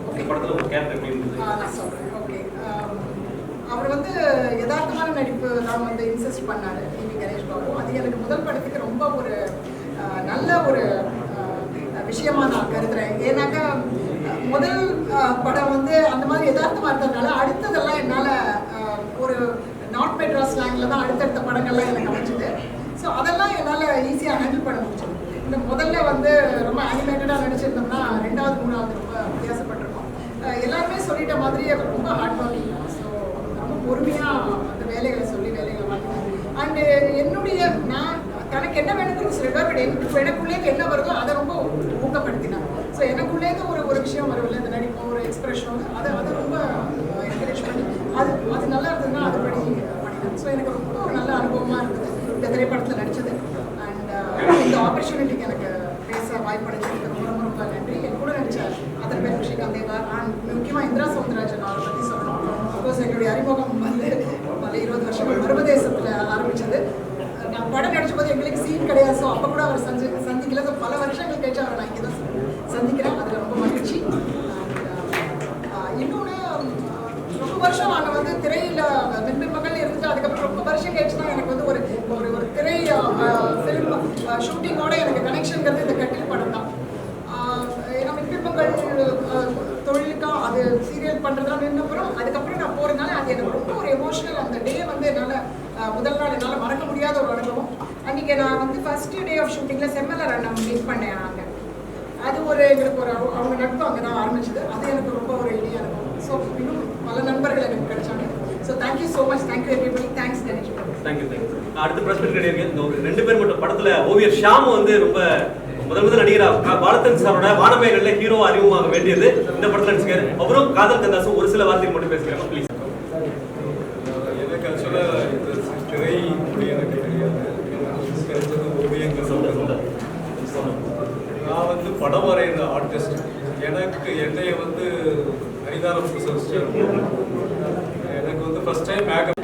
ஓகே நான் சொல்கிறேன். ஓகே, அவர் வந்து யதார்த்தமான நடிப்பு தான் வந்து இன்சிஸ்ட் பண்ணார் ஈவி கணேஷ் பாபு. அது எனக்கு முதல் படத்துக்கு ரொம்ப ஒரு நல்ல ஒரு விஷயமா நான் கருதுறேன். ஏன்னாக்கா முதல் படம் வந்து அந்த மாதிரி யதார்த்தமாக இருந்ததுனால அடுத்ததெல்லாம் என்னால் ஒரு நார்த் மெட்ராஸ் ஸ்லாங்கில் தான் அடுத்தடுத்த படங்கள்லாம் எனக்கு அமைச்சுது. ஸோ அதெல்லாம் என்னால் ஈஸியாக ஹேண்டில் பண்ண முடிச்சது. இந்த முதல்ல வந்து ரொம்ப அனிமேட்டடாக நடிச்சிருந்தோம்னா 2வது 3வது ரொம்ப வித்தியாசப்பட்டிருக்கோம். எல்லாருமே சொல்லிட்ட மாதிரி அவர் ரொம்ப ஹார்ட் ஒர்க்கிங். ஸோ ரொம்ப பொறுமையாக அந்த வேலைகளை சொல்லி வேலைகளை வாங்கினேன். அண்டு என்னுடைய நான் தனக்கு என்ன வேணும்னு சொல்லிடுவார். பட் எனக்குள்ளேருந்து என்ன வருதோ அதை ரொம்ப ஊக்கப்படுத்தினார். ஸோ எனக்குள்ளேருந்து ஒரு விஷயம் வரும்ல, இந்த நடிப்போம், ஒரு எக்ஸ்பிரஷன், அதை ரொம்ப என்கரேஜ் பண்ணி அது நல்லா இருந்ததுன்னா அதுபடி பண்ணினேன். ஸோ எனக்கு ரொம்ப ஒரு நல்ல அனுபவமாக இருந்தது இந்த திரைப்படத்தில் நடித்தது. அண்ட் இந்த ஆப்பர்ச்சுனிட்டிக்கு எனக்கு பேச வாய்ப்படைச்சதுக்கு ரொம்ப ரொம்ப ரொம்ப நன்றி. என் கூட நடித்த அத்தனை பேர், ஸ்ரீகாந்த் தேவா அண்ட் முக்கியமாக இந்திரா சௌந்தரராஜன் அவரை பற்றி சொல்லணும். அஃப்கோர்ஸ் என்னுடைய அறிமுகம் வந்து 20 வருஷங்கள் மர்மதேசத்தில் ஆரம்பித்தது. நான் படம் நடிச்ச போது எங்களுக்கு சீன் கிடையாது. ஸோ அப்போ கூட அவர் சந்திக்கல. ஸோ பல வருஷங்கள் கழிச்சு அவரை நான் இங்கே தான் சந்திக்கிறேன். அதில் ரொம்ப மகிழ்ச்சி. இன்னொன்று, ரொம்ப வருஷம் நாங்கள் வந்து திரையில் வெண்பிம்பங்கள் இருந்துட்டு அதுக்கப்புறம் ரொம்ப வருஷம் கழிச்சு தான் எனக்கு வந்து ஒரு திரை ஃபிலிம் ஷூட்டிங்கோட எனக்கு கனெக்ஷனுங்கிறது இந்த கட்டில் படம் தான். ஏன்னா வெண்பிம்பங்கள் தொழிலுக்கா அது சீரியல் பண்ணுறதுலாம் நின்றப்புறம் அதுக்கப்புறம் நான் போகிறதுனால அது எனக்கு ரொம்ப ஒரு எமோஷனல். அந்த டே வந்து என்னால் முதல் நாள் என்னால் மறக்க முடியாத ஒரு அனுபவம். அன்றைக்கி நான் வந்து ஃபஸ்ட்டு டே ஆஃப் ஷூட்டிங்கில் செம்மலர் அண்ணன் மீட் பண்ணேன். அங்கே அது எங்களுக்கு அவங்க நட்பு அங்கே தான் ஆரம்பிச்சது. அது எனக்கு ரொம்ப ஒரு இனிய அனுபவம். ஸோ இன்னும் பல நண்பர்கள் எனக்கு கிடைச்சாங்க. So thank you so much. Thank you everybody. Thanks Ganesh. Thank you. அடுத்த பிரச்சனை கிடையாது. இந்த ஒரு 2 பேர் மட்டும் படத்தில் ஓவியர் ஷாம் வந்து ரொம்ப முதல் நடிகராக பாலத்தன் சாரோட வானமேகல்ல ஹீரோ அறிமுகமாக வேண்டியது இந்த படத்தில் நடிச்சிருக்காரு. அவரும் காதல் கந்தாசும் ஒரு சில வார்த்தைகள் மட்டும் பேசுகிறாங்க. ப்ளீஸ். எனக்கு ஆக்சுவலாக இந்த திரை மொழி எனக்கு தெரியாது. கிடைச்சது ஓவியங்கள். நான் வந்து படம் வரைகிற ஆர்டிஸ்ட். எனக்கு என்னைய வந்து ஹரிதாரம் சார் எனக்கு வந்து ஃபர்ஸ்ட் டைம் மேக்கப்